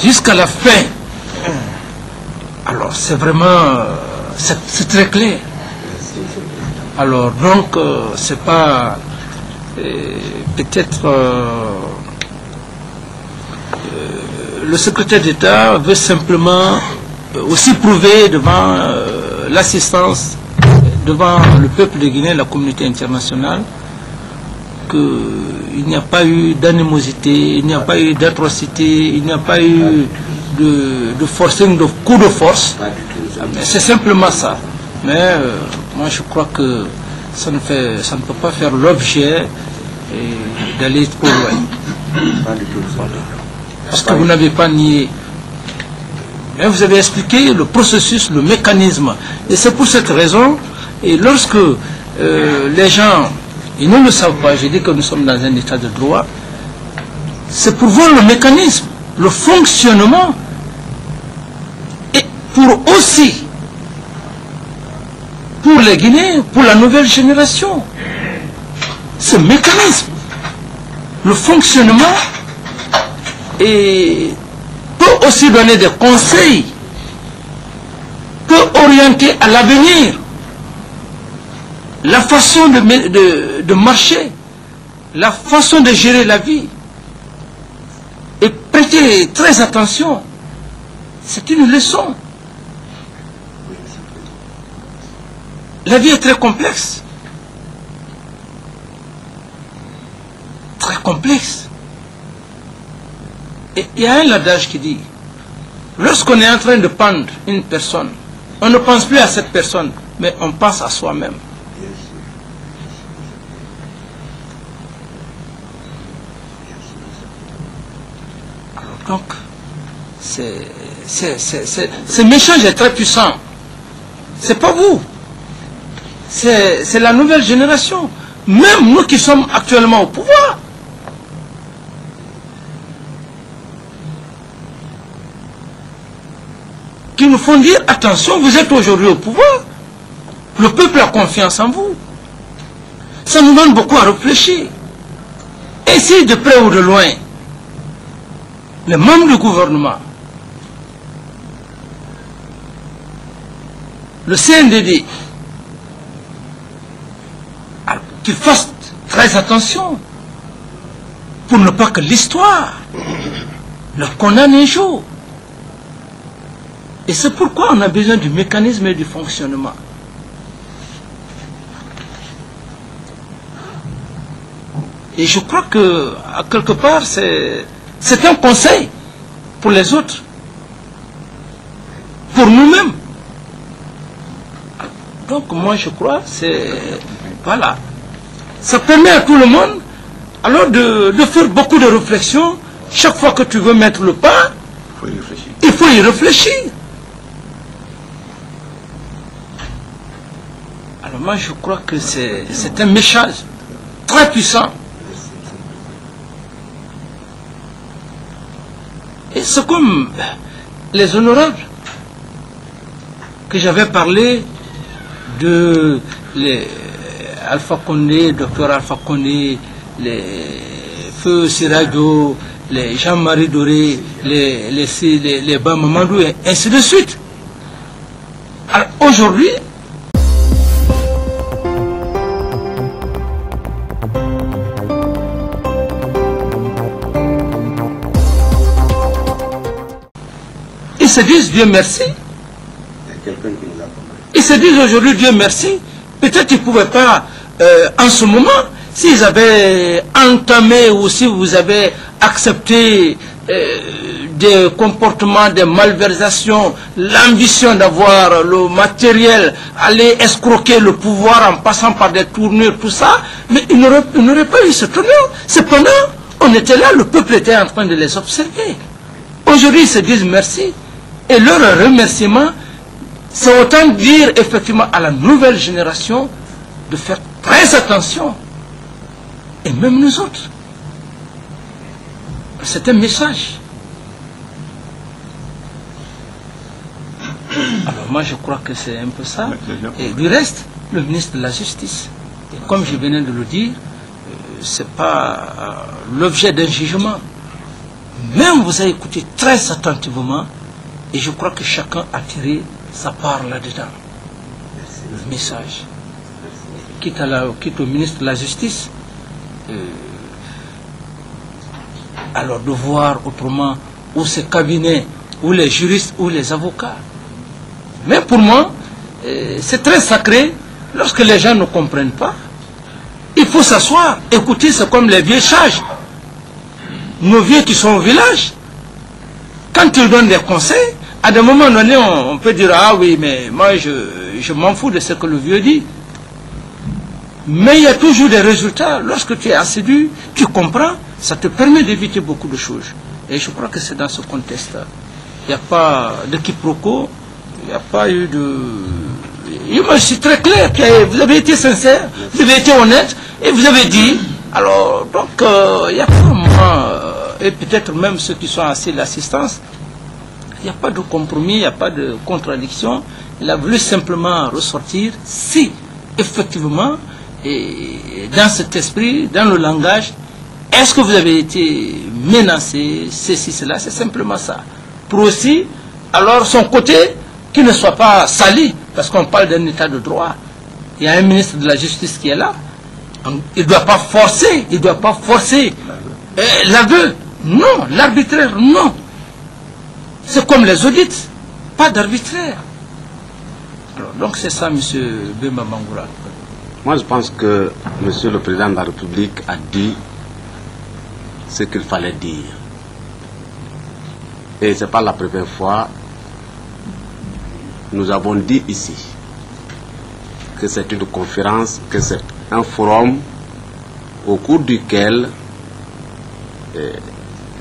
jusqu'à la fin, alors c'est vraiment, c'est très clair. Alors donc, c'est pas peut-être le secrétaire d'État veut simplement aussi prouver devant l'assistance, devant le peuple de Guinée, la communauté internationale, qu'il n'y a pas eu d'animosité, il n'y a pas eu d'atrocité, il n'y a pas eu de forcing, de coup de force. C'est simplement ça. Mais moi je crois que ça ne peut pas faire l'objet d'aller trop loin. Parce que vous n'avez pas nié. Mais vous avez expliqué le processus, le mécanisme. Et c'est pour cette raison, et lorsque les gens, ils ne le savent pas, j'ai dit que nous sommes dans un état de droit, c'est pour voir le mécanisme, le fonctionnement, et pour aussi, pour les Guinéens, pour la nouvelle génération, ce mécanisme, le fonctionnement, et peut aussi donner des conseils, peut orienter à l'avenir la façon de marcher, la façon de gérer la vie. Et prêtez très attention, c'est une leçon. La vie est très complexe. Très complexe. Et il y a un adage qui dit, lorsqu'on est en train de pendre une personne, on ne pense plus à cette personne, mais on pense à soi-même. Alors donc, c'est ce message est très puissant. C'est pas vous. C'est la nouvelle génération. Même nous qui sommes actuellement au pouvoir. Qui nous font dire, attention, vous êtes aujourd'hui au pouvoir. Le peuple a confiance en vous. Ça nous donne beaucoup à réfléchir. Et si de près ou de loin, les membres du gouvernement, le CNDD, qu'ils fassent très attention pour ne pas que l'histoire leur condamne un jour. Et c'est pourquoi on a besoin du mécanisme et du fonctionnement. Et je crois que, à quelque part, c'est un conseil pour les autres, pour nous-mêmes. Donc moi je crois, voilà. Ça permet à tout le monde alors de faire beaucoup de réflexions. Chaque fois que tu veux mettre le pas, il faut y réfléchir. Alors moi je crois que c'est un message très puissant. Et c'est comme les honorables que j'avais parlé de Alpha Condé, Dr Alpha Condé, les Feu Siradio, les Jean-Marie Doré, les Bamamadou, et ainsi de suite. Alors aujourd'hui, ils se disent Dieu merci. Ils se disent aujourd'hui Dieu merci. Peut-être qu'ils ne pouvaient pas, en ce moment, s'ils avaient entamé ou si vous avez accepté des comportements, des malversations, l'ambition d'avoir le matériel, aller escroquer le pouvoir en passant par des tournures, tout ça, mais ils n'auraient pas eu ce tournure. Cependant, on était là, le peuple était en train de les observer. Aujourd'hui, ils se disent merci. Et leur remerciement, c'est autant dire effectivement à la nouvelle génération de faire très attention. Et même nous autres. C'est un message. Alors moi je crois que c'est un peu ça. Et du reste, le ministre de la Justice, et comme je venais de le dire, c'est pas l'objet d'un jugement. Même vous avez écouté très attentivement, et je crois que chacun a tiré sa part là-dedans. Le message. Quitte au ministre de la Justice, alors de voir autrement ou ses cabinets, ou les juristes, ou les avocats. Mais pour moi, c'est très sacré lorsque les gens ne comprennent pas. Il faut s'asseoir, écouter, c'est comme les vieux sages. Nos vieux qui sont au village, quand ils donnent des conseils, à des moments donnés, on peut dire, ah oui, mais moi je m'en fous de ce que le vieux dit. Mais il y a toujours des résultats. Lorsque tu es assidu, tu comprends, ça te permet d'éviter beaucoup de choses. Et je crois que c'est dans ce contexte-là. Il n'y a pas de quiproquo, il n'y a pas eu de... Je suis très clair, vous avez été sincère, vous avez été honnête, et vous avez dit, alors, donc, il n'y a pas moi, et peut-être même ceux qui sont assis de l'assistance, il n'y a pas de compromis, il n'y a pas de contradiction. Il a voulu simplement ressortir si, effectivement, et dans cet esprit, dans le langage, est-ce que vous avez été menacé, ceci, cela, c'est simplement ça. Pour aussi, alors son côté, qui ne soit pas sali, parce qu'on parle d'un état de droit. Il y a un ministre de la Justice qui est là. Il ne doit pas forcer, l'aveu. Non, l'arbitraire, non. C'est comme les audits, pas d'arbitraire. Donc c'est ça, M. Bemba Bangoura. Moi, je pense que M. le Président de la République a dit ce qu'il fallait dire. Et ce n'est pas la première fois. Nous avons dit ici que c'est une conférence, que c'est un forum au cours duquel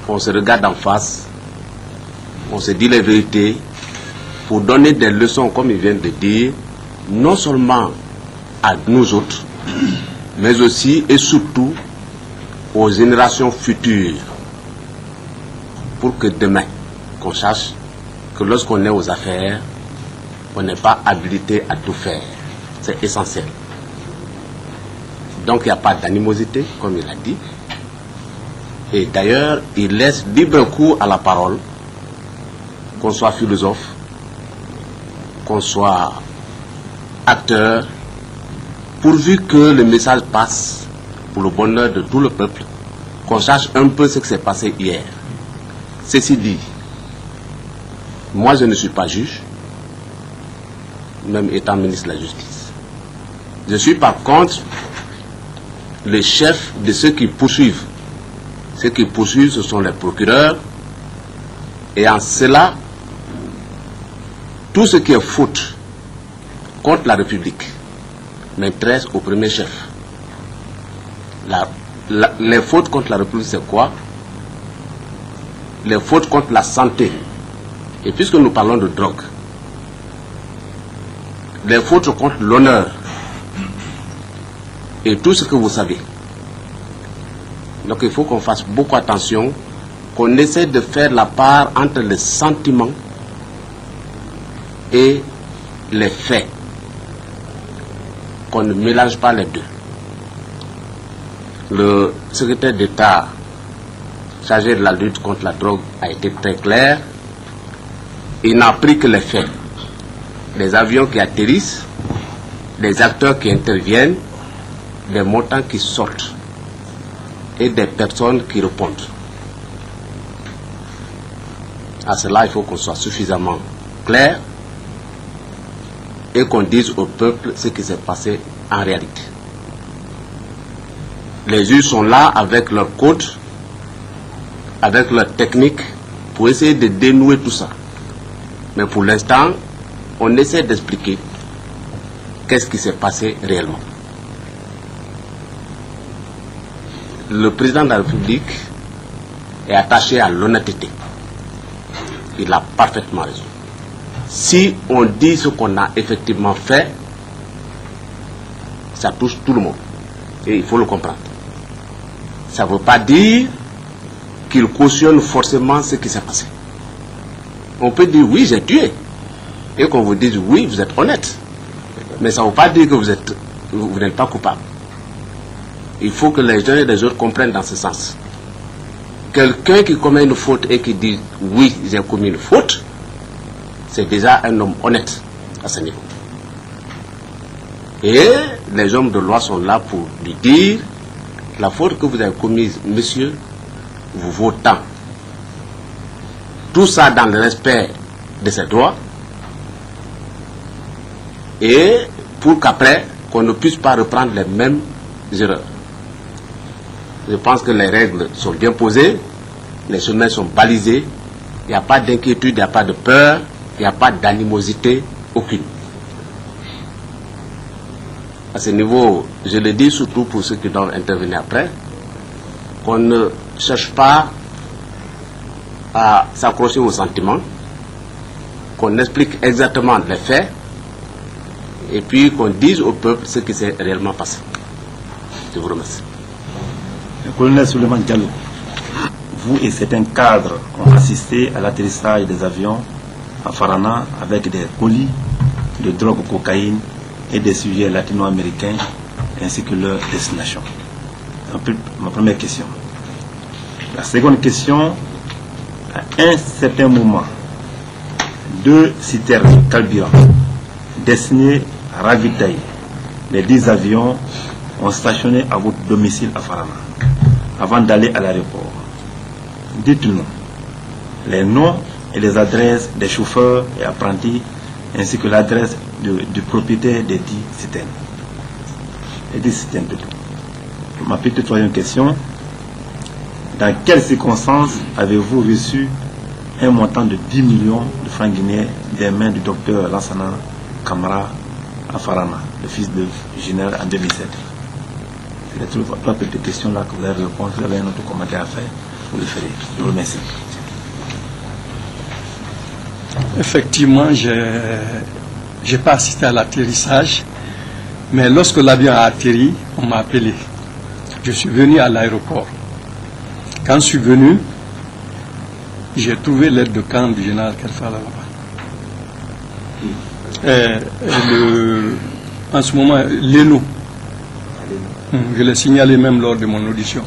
on se regarde en face, on se dit la vérité pour donner des leçons, comme ils viennent de dire, non seulement à nous autres, mais aussi et surtout aux générations futures, pour que demain, qu'on sache que lorsqu'on est aux affaires, on n'est pas habilité à tout faire. C'est essentiel. Donc il n'y a pas d'animosité, comme il a dit. Et d'ailleurs, il laisse libre cours à la parole, qu'on soit philosophe, qu'on soit acteur, pourvu que le message passe pour le bonheur de tout le peuple, qu'on sache un peu ce qui s'est passé hier. Ceci dit, moi je ne suis pas juge, même étant ministre de la Justice. Je suis par contre le chef de ceux qui poursuivent. Ceux qui poursuivent, ce sont les procureurs. Et en cela, tout ce qui est faute contre la République m'intéresse au premier chef. Les fautes contre la République, c'est quoi? Les fautes contre la santé. Et puisque nous parlons de drogue, les fautes contre l'honneur et tout ce que vous savez. Donc il faut qu'on fasse beaucoup attention, qu'on essaie de faire la part entre les sentiments et les faits, qu'on ne mélange pas les deux. Le secrétaire d'État chargé de la lutte contre la drogue a été très clair. Il n'a pris que les faits. Des avions qui atterrissent, des acteurs qui interviennent, des montants qui sortent et des personnes qui répondent. À cela, il faut qu'on soit suffisamment clair et qu'on dise au peuple ce qui s'est passé en réalité. Les juges sont là avec leurs codes, avec leurs techniques pour essayer de dénouer tout ça. Mais pour l'instant, on essaie d'expliquer qu'est-ce qui s'est passé réellement. Le président de la République est attaché à l'honnêteté. Il a parfaitement raison. Si on dit ce qu'on a effectivement fait, ça touche tout le monde. Et il faut le comprendre. Ça ne veut pas dire qu'il cautionne forcément ce qui s'est passé. On peut dire oui, j'ai tué. Et qu'on vous dise oui, vous êtes honnête. Mais ça ne veut pas dire que vous n'êtes pas coupable. Il faut que les uns et les autres comprennent dans ce sens. Quelqu'un qui commet une faute et qui dit oui, j'ai commis une faute, c'est déjà un homme honnête à ce niveau. Et les hommes de loi sont là pour lui dire la faute que vous avez commise, monsieur, vous vaut tant. Tout ça dans le respect de ses droits et pour qu'après, qu'on ne puisse pas reprendre les mêmes erreurs. Je pense que les règles sont bien posées, les chemins sont balisés, il n'y a pas d'inquiétude, il n'y a pas de peur, il n'y a pas d'animosité aucune. À ce niveau, je le dis surtout pour ceux qui doivent intervenir après, qu'on ne cherche pas à s'accrocher aux sentiments, qu'on explique exactement les faits, et puis qu'on dise au peuple ce qui s'est réellement passé. Je vous remercie. Le colonel Souleymane Diallo, vous et certains cadres ont assisté à l'atterrissage des avions à Farana avec des colis de drogue cocaïne et des sujets latino-américains ainsi que leur destination. Ma première question. La seconde question, à un certain moment, 2 citernes de carburant destinées à ravitailler les 10 avions ont stationné à votre domicile à Farana avant d'aller à l'aéroport. Dites-nous les noms et les adresses des chauffeurs et apprentis ainsi que l'adresse du propriétaire des 10 citernes. Les 10 citernes de tout. Ma petite troisième question. Dans quelles circonstances avez-vous reçu un montant de 10 millions de francs guinéens des mains du docteur Lansana Camara à Farana, le fils du général en 2007? C'est les 3 petites questions là que vous avez répondu. Vous avez un autre commentaire à faire, vous le ferez. Je vous remercie. Effectivement, je n'ai pas assisté à l'atterrissage, mais lorsque l'avion a atterri, on m'a appelé. Je suis venu à l'aéroport. Quand je suis venu, j'ai trouvé l'aide de camp du général Khalfa là-bas. En ce moment, Leno, je l'ai signalé même lors de mon audition.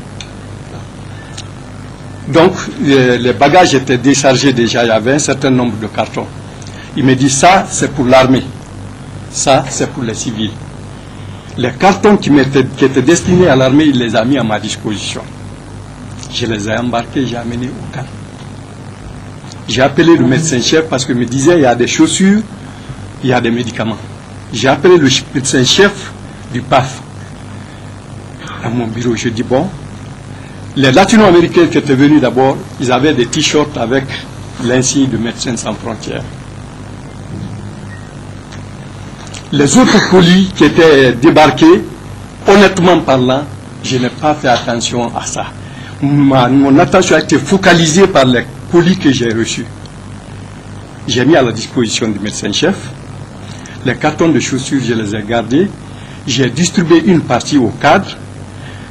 Donc, les bagages étaient déchargés déjà, il y avait un certain nombre de cartons. Il me dit, ça, c'est pour l'armée. Ça, c'est pour les civils. Les cartons qui étaient destinés à l'armée, il les a mis à ma disposition. Je les ai embarqués, j'ai amenés au camp. J'ai appelé le médecin-chef parce qu'il me disait, il y a des chaussures, il y a des médicaments. J'ai appelé le médecin-chef du PAF à mon bureau. Je dis, bon, les latino-américains qui étaient venus d'abord, ils avaient des t-shirts avec l'insigne de Médecins sans frontières. Les autres colis qui étaient débarqués, honnêtement parlant, je n'ai pas fait attention à ça. Mon attention a été focalisée par les colis que j'ai reçus. J'ai mis à la disposition du médecin-chef. Les cartons de chaussures, je les ai gardés. J'ai distribué une partie au cadre.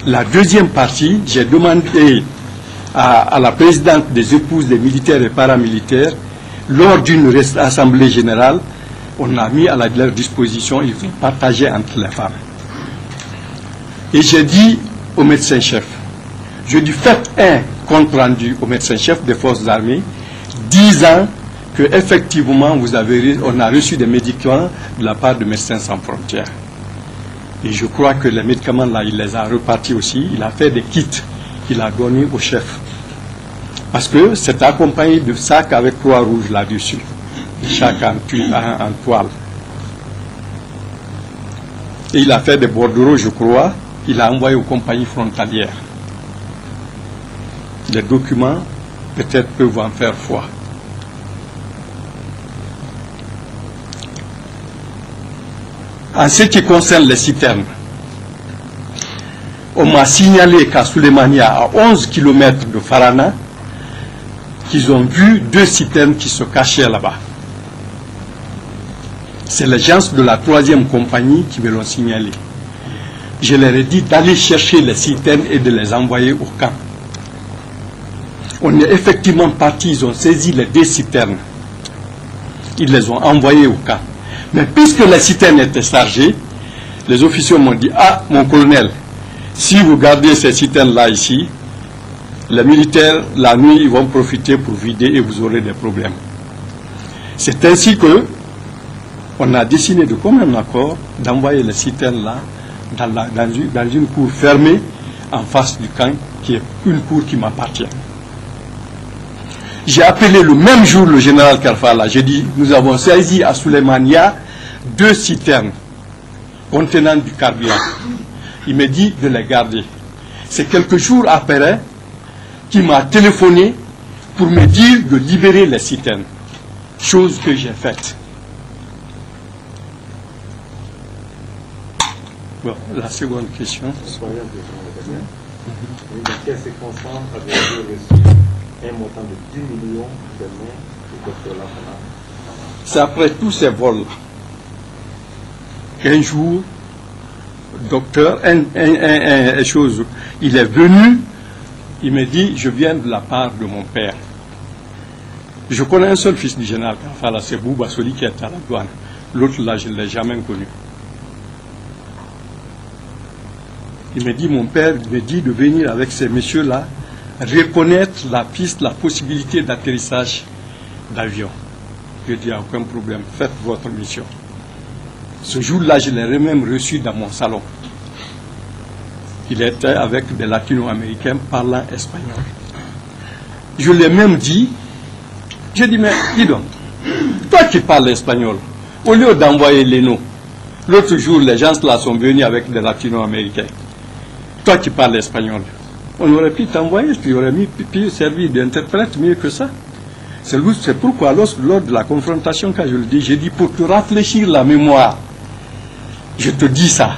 La deuxième partie, j'ai demandé à la présidente des épouses des militaires et paramilitaires, lors d'une assemblée générale, on a mis à leur disposition, ils vont partager entre les femmes. Et j'ai dit au médecin-chef, je dis faites un compte rendu au médecin-chef des forces armées, disant que effectivement on a reçu des médicaments de la part de Médecins sans frontières. Et je crois que les médicaments là, il les a repartis aussi, il a fait des kits qu'il a donnés au chef. Parce que c'est accompagné de sacs avec Croix-Rouge là-dessus. Chaque en toile. Et il a fait des bordereaux, je crois, il a envoyé aux compagnies frontalières. Les documents, peut-être, peuvent en faire foi. En ce qui concerne les citernes, on m'a signalé qu'à Souleymania, à 11 km de Farana, qu'ils ont vu 2 citernes qui se cachaient là-bas. C'est les gens de la 3e compagnie qui me l'ont signalé. Je leur ai dit d'aller chercher les citernes et de les envoyer au camp. On est effectivement parti, ils ont saisi les 2 citernes. Ils les ont envoyées au camp. Mais puisque les citernes étaient chargées, les officiers m'ont dit, ah, mon colonel, si vous gardez ces citernes-là ici, les militaires, la nuit, ils vont profiter pour vider et vous aurez des problèmes. C'est ainsi que on a décidé de commun accord d'envoyer les citernes-là dans une cour fermée en face du camp, qui est une cour qui m'appartient. J'ai appelé le même jour le général Khalfa. J'ai dit, nous avons saisi à Souleymania 2 citernes contenant du carburant. Il m'a dit de les garder. C'est quelques jours après qu'il m'a téléphoné pour me dire de libérer les citernes. Chose que j'ai faite. Bon, la seconde question. Dans quelles circonstances avez-vous reçu un montant de 10 millions de mains du docteur Lafana? C'est après tous ces vols qu'un jour, docteur, il est venu, il me dit, je viens de la part de mon père. Je connais un seul fils du général Khalfa, c'est Bouba, celui qui est à la douane. L'autre là, je ne l'ai jamais connu. Il me dit, mon père me dit de venir avec ces messieurs-là, reconnaître la piste, la possibilité d'atterrissage d'avion. Je dis, il n'y a aucun problème, faites votre mission. Ce jour-là, je l'ai même reçu dans mon salon. Il était avec des latino-américains parlant espagnol. Je lui ai même dit, j'ai dit, mais dis donc, toi qui parles espagnol, au lieu d'envoyer les noms, l'autre jour, les gens là sont venus avec des latino-américains. Toi qui parles espagnol, on aurait pu t'envoyer, tu aurais pu servir d'interprète mieux que ça. C'est pourquoi, lors de la confrontation, quand je le dis, j'ai dit, pour te rafraîchir la mémoire, je te dis ça.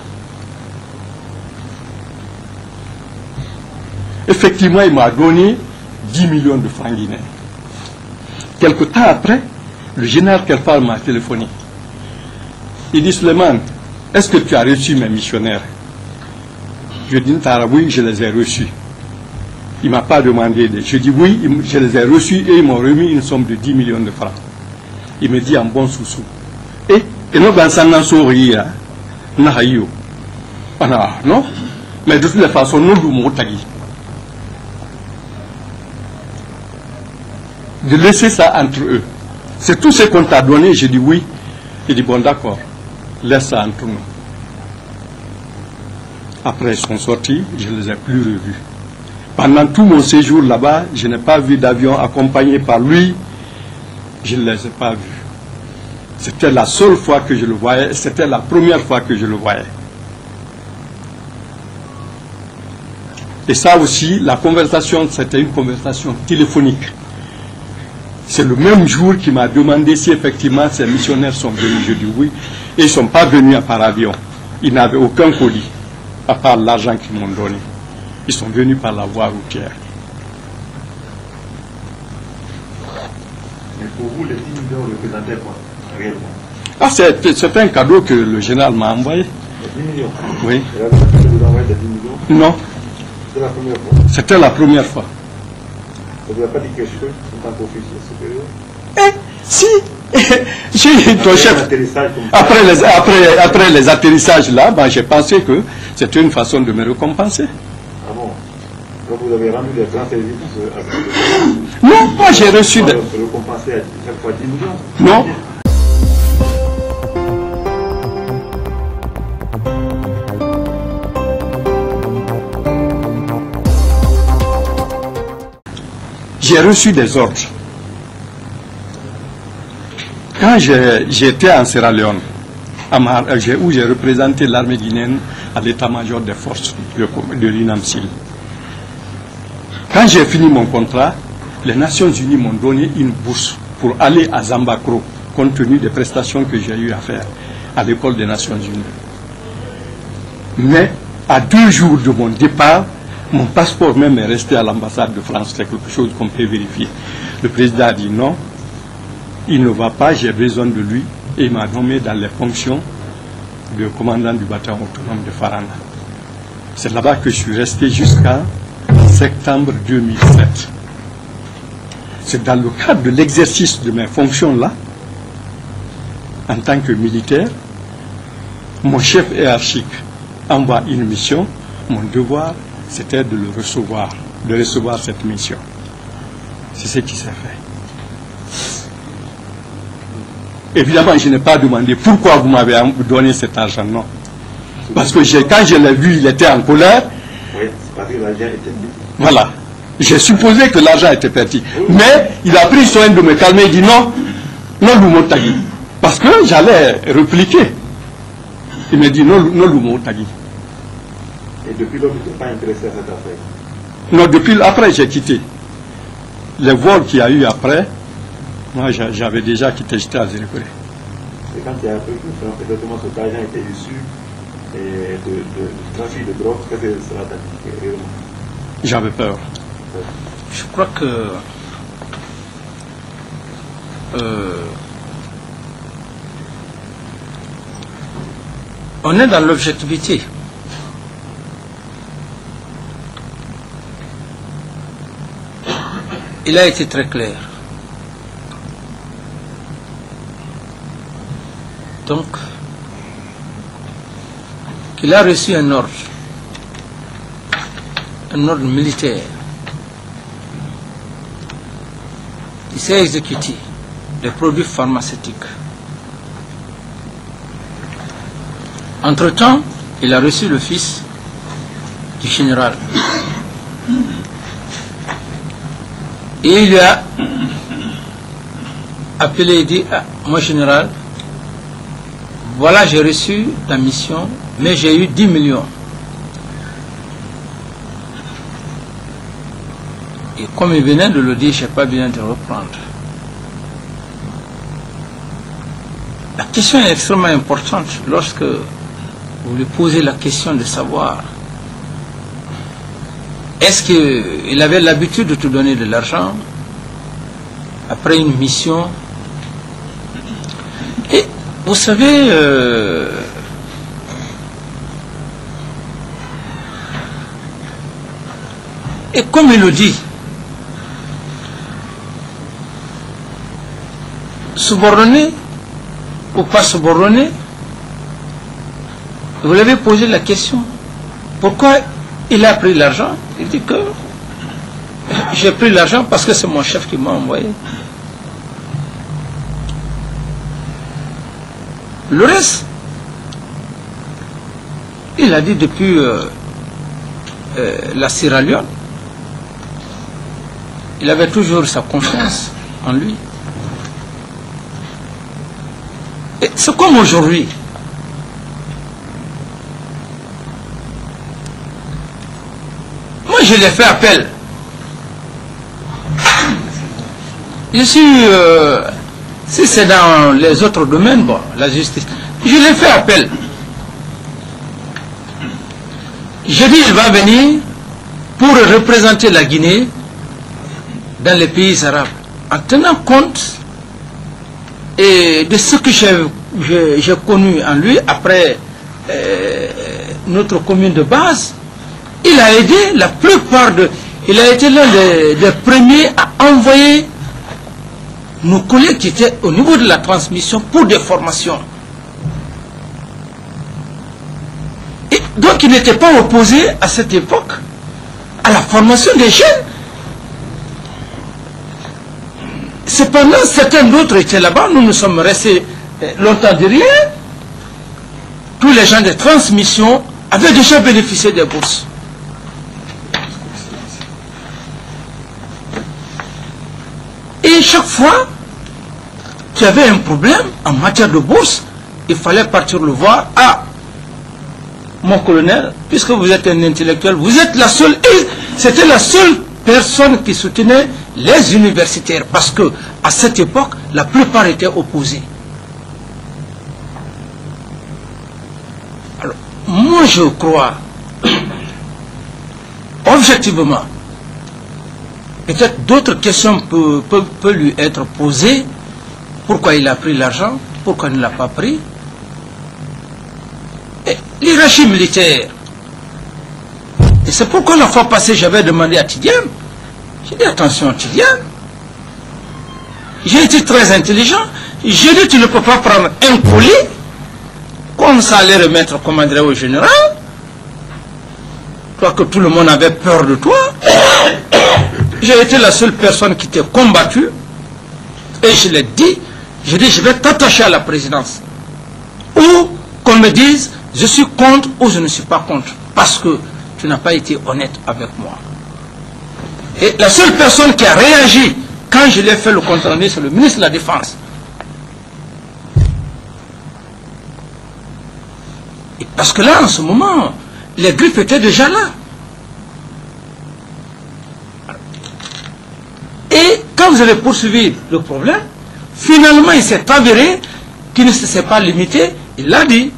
Effectivement, il m'a donné 10 millions de francs guinéens. Quelque temps après, Le général Kelfal m'a téléphoné. Il dit, Suleiman, est-ce que tu as reçu mes missionnaires? Je dis, oui, je les ai reçus. Il ne m'a pas demandé. Je dis, oui, je les ai reçus et ils m'ont remis une somme de 10 millions de francs. Il me dit en bon sous-sous. Et nous, non, mais de toutes les façons, nous devons de laisser ça entre eux. C'est tout ce qu'on t'a donné. J'ai dit oui. Il dit bon d'accord, laisse ça entre nous. Après ils sont sortis, je ne les ai plus revus. Pendant tout mon séjour là-bas, je n'ai pas vu d'avion accompagné par lui. Je ne les ai pas vus. C'était la seule fois que je le voyais, c'était la première fois que je le voyais. Et ça aussi, la conversation, c'était une conversation téléphonique. C'est le même jour qu'il m'a demandé si effectivement ces missionnaires sont venus. Je dis oui. Et ils ne sont pas venus par avion. Ils n'avaient aucun colis, à part l'argent qu'ils m'ont donné. Ils sont venus par la voie routière. Mais pour vous, les 10 millions représentaient quoi, réellement? Ah, c'est un cadeau que le général m'a envoyé. Les 10 millions? Oui. Et la personne qui vous a envoyé des 10 millions? Non. C'était la première fois? C'était la première fois. Vous n'avez pas dit quelque chose en tant qu'officier supérieur? Si. J'ai ton chef. Après les atterrissages là, ben, j'ai pensé que c'était une façon de me récompenser. Ah bon? Donc vous avez rendu des grands services Non, moi j'ai reçu des... récompensé à chaque fois 10 millions? Non. J'ai reçu des ordres. Quand j'étais en Sierra Leone, où j'ai représenté l'armée guinéenne à l'état-major des forces de l'UNAMSIL, quand j'ai fini mon contrat, les Nations Unies m'ont donné une bourse pour aller à Zambakro, compte tenu des prestations que j'ai eu à faire à l'école des Nations Unies. Mais à 2 jours de mon départ, mon passeport même est resté à l'ambassade de France. C'est quelque chose qu'on peut vérifier. Le président a dit non, il ne va pas, j'ai besoin de lui. Et il m'a nommé dans les fonctions de commandant du bataillon autonome de Farana. C'est là-bas que je suis resté jusqu'à septembre 2007. C'est dans le cadre de l'exercice de mes fonctions-là, en tant que militaire, mon chef hiérarchique envoie une mission, mon devoir, c'était de le recevoir, de recevoir cette mission. C'est ce qui s'est fait. Évidemment, je n'ai pas demandé pourquoi vous m'avez donné cet argent, non. Parce que quand je l'ai vu, il était en colère. Oui, c'est parce que l'argent était petit. Voilà. J'ai supposé que l'argent était petit. Mais il a pris soin de me calmer, il dit non, non Lumotagi. Parce que j'allais répliquer. Il me dit non Lumotagi. Et depuis lors, vous n'êtes pas intéressé à cette affaire? Non, depuis après, j'ai quitté. Les vols qu'il y a eu après, moi j'avais déjà quitté, j'étais à Zérékoré. Et quand il y a appris que exactement cet argent était issu de trafic de drogue, qu'est-ce que cela t'a dit réellement? J'avais peur. Je crois que on est dans l'objectivité. Il a été très clair. Donc, qu'il a reçu un ordre militaire. Il s'est exécuté des produits pharmaceutiques. Entre-temps, il a reçu le fils du général. Et il lui a appelé et dit, ah, mon général, voilà, j'ai reçu la mission, mais j'ai eu 10 millions. Et comme il venait de le dire, je n'ai pas besoin de reprendre. La question est extrêmement importante lorsque vous lui posez la question de savoir est-ce qu'il avait l'habitude de te donner de l'argent après une mission Vous savez, et comme il le dit, subordonné ou pas subordonné, vous l'avez posé la question, pourquoi il a pris l'argent? Il dit que j'ai pris l'argent parce que c'est mon chef qui m'a envoyé. Le reste, il a dit depuis la Sierra Leone, il avait toujours sa confiance en lui. Et c'est comme aujourd'hui. Moi, je l'ai fait appel. Je suis... si c'est dans les autres domaines, bon, la justice, je l'ai fait appel. J'ai dit, il va venir pour représenter la Guinée dans les pays arabes, en tenant compte de ce que j'ai connu en lui après notre commune de base. Il a aidé la plupart de... Il a été l'un des premiers à envoyer nos collègues qui étaient au niveau de la transmission pour des formations. Et donc il n'était pas opposé à cette époque à la formation des jeunes. Cependant, certains d'autres étaient là-bas, nous nous sommes restés longtemps derrière. Tous les gens de transmission avaient déjà bénéficié des bourses. Et chaque fois qu'il y avait un problème en matière de bourse, il fallait partir le voir. Ah, mon colonel, puisque vous êtes un intellectuel, vous êtes la seule, et c'était la seule personne qui soutenait les universitaires, parce que à cette époque, la plupart étaient opposés. Alors, moi je crois, objectivement, peut-être d'autres questions peuvent lui être posées. Pourquoi il a pris l'argent? Pourquoi il ne l'a pas pris? L'hierarchie militaire. Et c'est pourquoi la fois passée, j'avais demandé à Tidiane. J'ai dit, attention Tidiane. J'ai été très intelligent. J'ai dit, tu ne peux pas prendre un colis, comme ça allait remettre, comment dirais au général. Toi que tout le monde avait peur de toi. J'ai été la seule personne qui t'ai combattu. Et je l'ai dit, j'ai dit, je vais t'attacher à la présidence. Ou qu'on me dise, je suis contre ou je ne suis pas contre. Parce que tu n'as pas été honnête avec moi. Et la seule personne qui a réagi quand je l'ai fait le compte rendu, c'est le ministre de la Défense. Et parce que là, en ce moment, les griffes étaient déjà là. Et quand vous avez poursuivi le problème, finalement, il s'est avéré qu'il ne s'est pas limité. Il a dit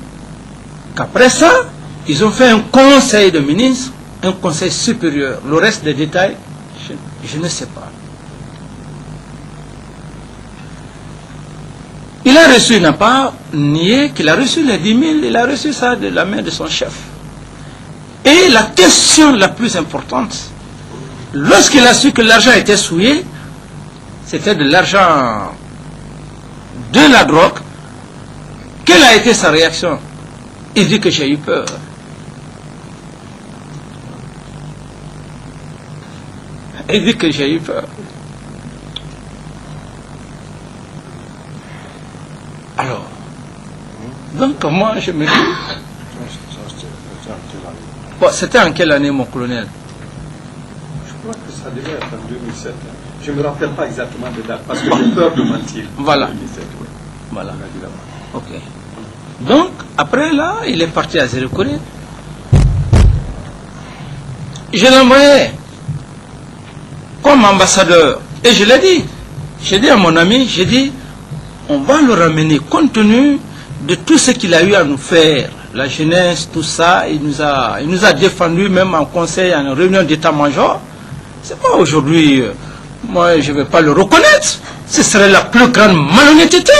qu'après ça, ils ont fait un conseil de ministres, un conseil supérieur. Le reste des détails, je ne sais pas. Il a reçu, il n'a pas nié qu'il a reçu les 10 000, il a reçu ça de la main de son chef. Et la question la plus importante, lorsqu'il a su que l'argent était souillé, c'était de l'argent de la drogue, quelle a été sa réaction? Il dit que j'ai eu peur. Il dit que j'ai eu peur. Alors, donc moi je me dis... Bon, c'était en quelle année, mon colonel? Je crois que ça devait être en 2007. Je ne me rappelle pas exactement de date, parce que j'ai peur de mentir. Voilà. 2007, oui. Voilà. Ok. Donc, après là, il est parti à Zérekoré. Je l'ai envoyé comme ambassadeur. Et je l'ai dit. J'ai dit à mon ami, j'ai dit, on va le ramener compte tenu de tout ce qu'il a eu à nous faire. La jeunesse, tout ça, il nous a défendu même en conseil, en réunion d'état-major. C'est pas aujourd'hui, moi je ne vais pas le reconnaître. Ce serait la plus grande malhonnêteté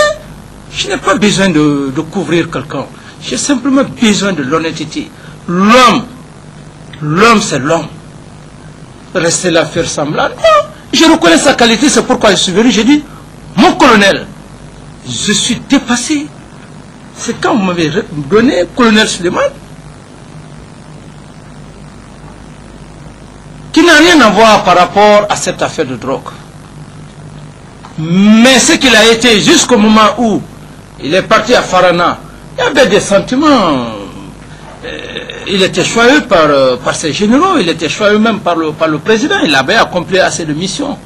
Je n'ai pas besoin de couvrir quelqu'un. J'ai simplement besoin de l'honnêteté. L'homme, c'est l'homme. Rester là, faire semblant. Non, je reconnais sa qualité, c'est pourquoi je suis venu. J'ai dit, mon colonel, je suis dépassé. C'est quand vous m'avez donné colonel Suleiman, qui n'a rien à voir par rapport à cette affaire de drogue. Mais ce qu'il a été jusqu'au moment où il est parti à Farana, il y avait des sentiments. Il était choisi par ses généraux, il était choisi même par le président. Il avait accompli assez de missions.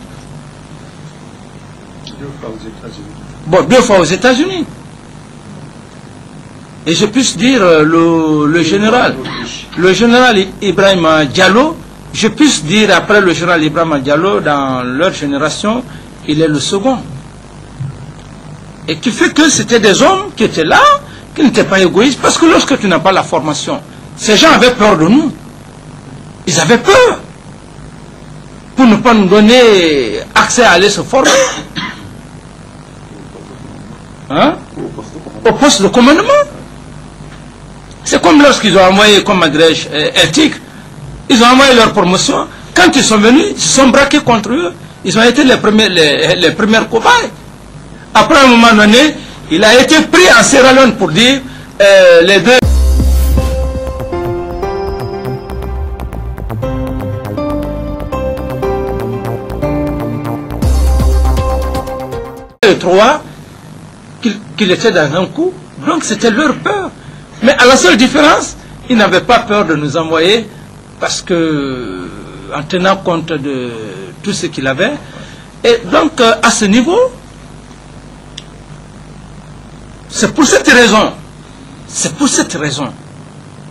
2 fois aux États-Unis. Bon, 2 fois aux États-Unis. Et je puisse dire le général Ibrahim Diallo, je puisse dire après le général Ibrahim Diallo, dans leur génération, il est le second. Et qui fait que c'était des hommes qui étaient là, qui n'étaient pas égoïstes, parce que lorsque tu n'as pas la formation, ces gens avaient peur de nous. Ils avaient peur pour ne pas nous donner accès à aller se former. Hein? Au poste de commandement. C'est comme lorsqu'ils ont envoyé, comme Adrèche, Eltic, ils ont envoyé leur promotion. Quand ils sont venus, ils se sont braqués contre eux. Ils ont été les premières cobayes. Après un moment donné, il a été pris en Sierra Leone pour dire les deux. Trois, qu'il était dans un coup. Donc c'était leur peur. Mais à la seule différence, ils n'avaient pas peur de nous envoyer parce que, en tenant compte de tout ce qu'il avait. Et donc, à ce niveau, c'est pour cette raison,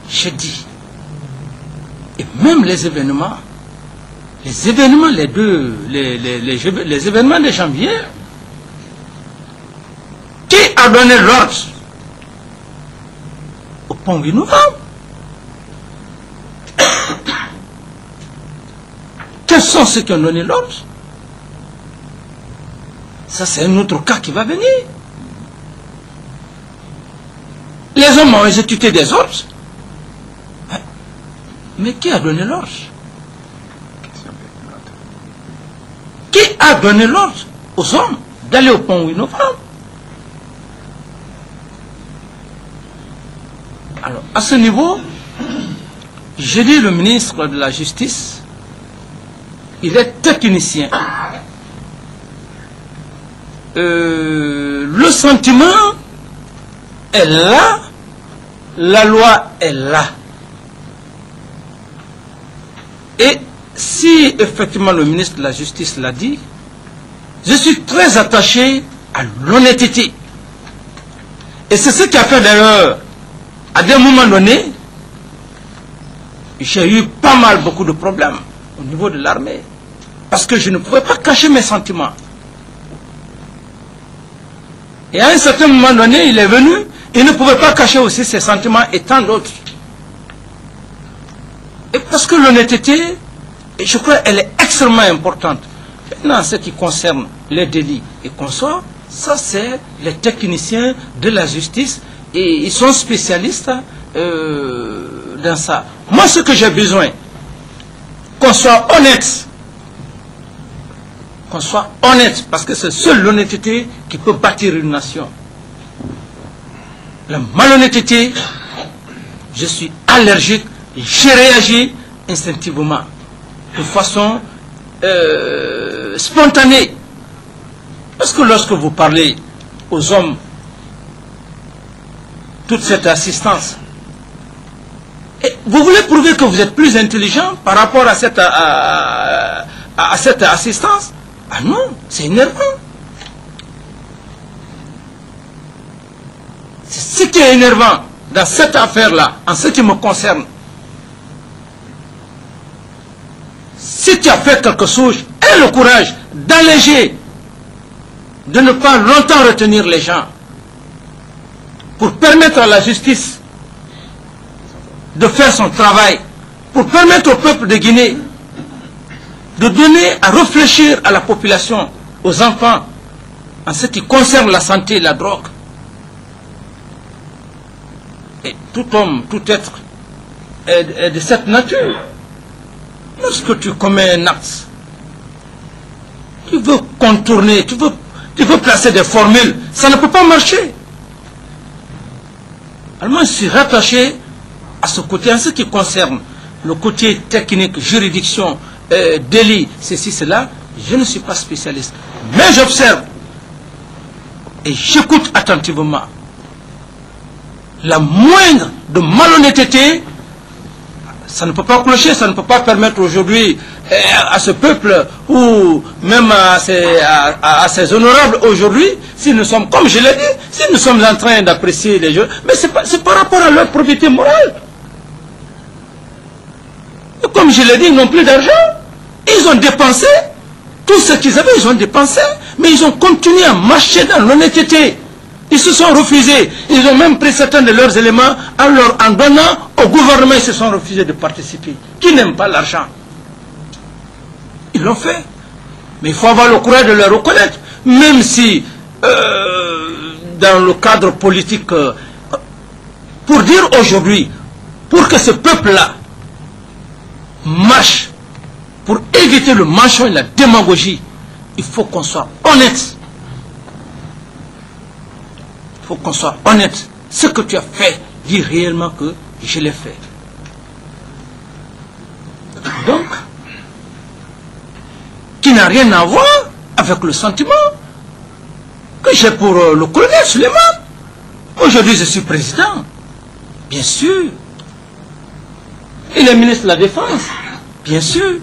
j'ai dit, et même les événements les événements de janvier, qui a donné l'ordre au pont 8 novembre? Quels sont ceux qui ont donné l'ordre? Ça, c'est un autre cas qui va venir. Les hommes ont exécuté des ordres. Mais qui a donné l'ordre? Qui a donné l'ordre aux hommes d'aller au pont 8 novembre? Alors, à ce niveau, j'ai dit le ministre de la Justice, il est technicien. Le sentiment est là, la loi est là. Et si effectivement le ministre de la Justice l'a dit, je suis très attaché à l'honnêteté. Et c'est ce qui a fait d'ailleurs, à des moments donnés, j'ai eu beaucoup de problèmes au niveau de l'armée. Parce que je ne pouvais pas cacher mes sentiments. Et à un certain moment donné, il est venu, il ne pouvait pas cacher aussi ses sentiments et tant d'autres. Et parce que l'honnêteté, je crois qu'elle est extrêmement importante. Maintenant, ce qui concerne les délits et consorts, ça c'est les techniciens de la justice et ils sont spécialistes dans ça. Moi, ce que j'ai besoin, qu'on soit honnête. Qu'on soit honnête, parce que c'est seule l'honnêteté qui peut bâtir une nation. La malhonnêteté, je suis allergique, j'ai réagi instinctivement, de façon spontanée. Parce que lorsque vous parlez aux hommes, toute cette assistance, et vous voulez prouver que vous êtes plus intelligent par rapport à cette assistance? Ah non, c'est énervant. C'est ce qui est énervant dans cette affaire-là, en ce qui me concerne. Si tu as fait quelque chose, aie le courage d'alléger, de ne pas longtemps retenir les gens, pour permettre à la justice de faire son travail, pour permettre au peuple de Guinée de donner à réfléchir à la population, aux enfants, en ce qui concerne la santé et la drogue. Et tout homme, tout être est de cette nature. Lorsque tu commets un acte, tu veux contourner, tu veux placer des formules, ça ne peut pas marcher. Alors moi, je suis rattaché à ce côté, en ce qui concerne le côté technique, juridiction, délit, ceci, cela. Je ne suis pas spécialiste, mais j'observe et j'écoute attentivement. La moindre de malhonnêteté, ça ne peut pas clocher, ça ne peut pas permettre aujourd'hui à ce peuple ou même à ces honorables aujourd'hui, si nous sommes, comme je l'ai dit, si nous sommes en train d'apprécier les jeux, mais c'est par rapport à leur probité morale. Et comme je l'ai dit, ils n'ont plus d'argent, ils ont dépensé. Tout ce qu'ils avaient, ils ont dépensé, mais ils ont continué à marcher dans l'honnêteté. Ils se sont refusés. Ils ont même pris certains de leurs éléments en donnant au gouvernement, ils se sont refusés de participer. Qui n'aime pas l'argent? Ils l'ont fait. Mais il faut avoir le courage de le reconnaître. Même si, dans le cadre politique, pour dire aujourd'hui, pour que ce peuple-là marche, pour éviter le mensonge et la démagogie, il faut qu'on soit honnête. Il faut qu'on soit honnête. Ce que tu as fait, dis réellement que je l'ai fait. Donc, qui n'a rien à voir avec le sentiment que j'ai pour le colonel Suleiman. Aujourd'hui, je suis président. Bien sûr. Il est ministre de la Défense. Bien sûr.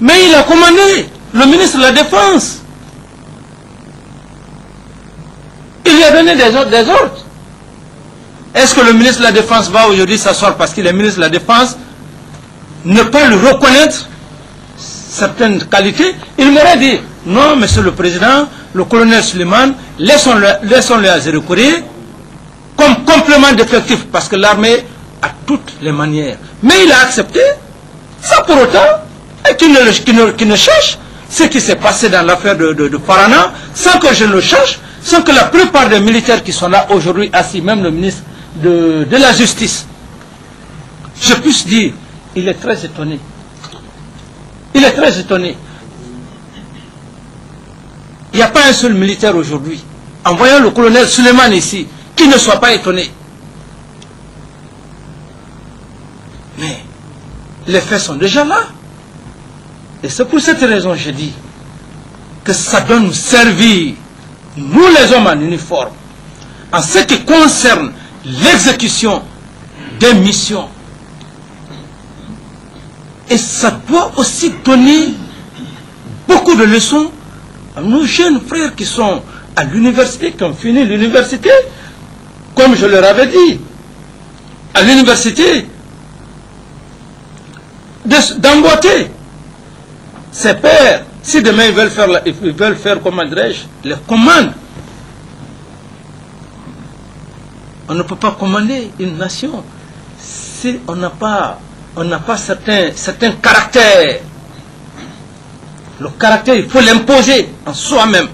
Mais il a commandé, le ministre de la Défense. Il lui a donné des ordres. Est-ce que le ministre de la Défense va aujourd'hui s'asseoir parce qu'il est ministre de la Défense, ne pas lui reconnaître certaines qualités? Il m'aurait dit, non, monsieur le président, le colonel Suleiman, laissons-le à recourir comme complément d'effectif, parce que l'armée a toutes les manières. Mais il a accepté, sans pour autant, et qu'il ne cherche ce qui s'est passé dans l'affaire de Parana, sans que je le cherche, sans que la plupart des militaires qui sont là aujourd'hui assis, même le ministre de la Justice, je puisse dire, il est très étonné. Il est très étonné. Il n'y a pas un seul militaire aujourd'hui, en voyant le colonel Suleiman ici, qui ne soit pas étonné. Mais les faits sont déjà là. Et c'est pour cette raison que je dis que ça doit nous servir, nous les hommes en uniforme, en ce qui concerne l'exécution des missions. Et ça doit aussi donner beaucoup de leçons à nos jeunes frères qui sont à l'université, qui ont fini l'université, comme je leur avais dit, à l'université, d'emboîter ses pères. Si demain ils veulent faire comment dirais-je, les commandes. On ne peut pas commander une nation si on n'a pas certains caractères. Le caractère, il faut l'imposer en soi-même.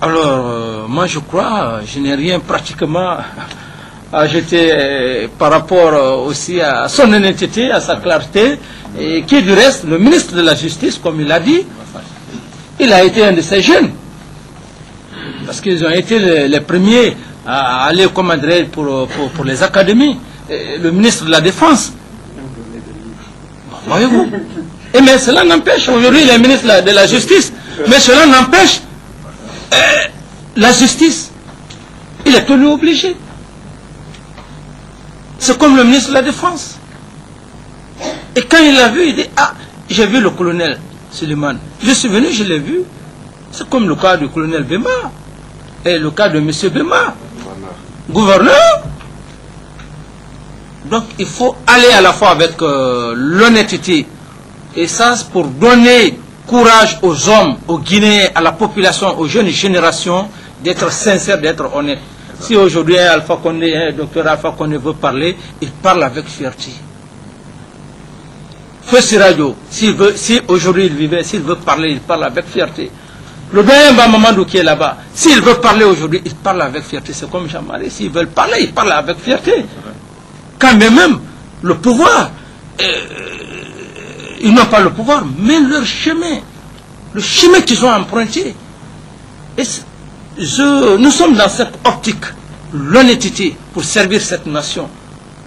Alors, moi je crois, je n'ai rien pratiquement à jeter par rapport aussi à son honnêteté, à sa clarté, et qui du reste, le ministre de la Justice, comme il a dit, il a été un de ces jeunes. Parce qu'ils ont été les premiers à aller commander pour les académies. Et le ministre de la Défense. Voyez-vous. Et mais cela n'empêche, aujourd'hui il est ministre de la Justice, mais cela n'empêche la justice. Il est tenu obligé. C'est comme le ministre de la Défense. Et quand il l'a vu, il dit, ah, j'ai vu le colonel Suleiman. Je suis venu, je l'ai vu. C'est comme le cas du colonel Bema. Et le cas de M. Bema. Gouverneur. Donc il faut aller à la fois avec l'honnêteté. Et ça, c'est pour donner courage aux hommes, aux Guinéens, à la population, aux jeunes générations, d'être sincères, d'être honnêtes. Si aujourd'hui Alpha Condé, docteur Alpha Condé veut parler, il parle avec fierté. Feu Sirajo, si aujourd'hui il vivait, s'il veut parler, il parle avec fierté. Le doyen Bamamadou qui est là-bas, s'il veut parler aujourd'hui, il parle avec fierté. C'est comme Jean-Marie, s'ils veulent parler, ils parlent avec fierté. Quand même, le pouvoir, ils n'ont pas le pouvoir, mais leur chemin, le chemin qu'ils ont emprunté. Nous sommes dans cette optique, l'honnêteté pour servir cette nation.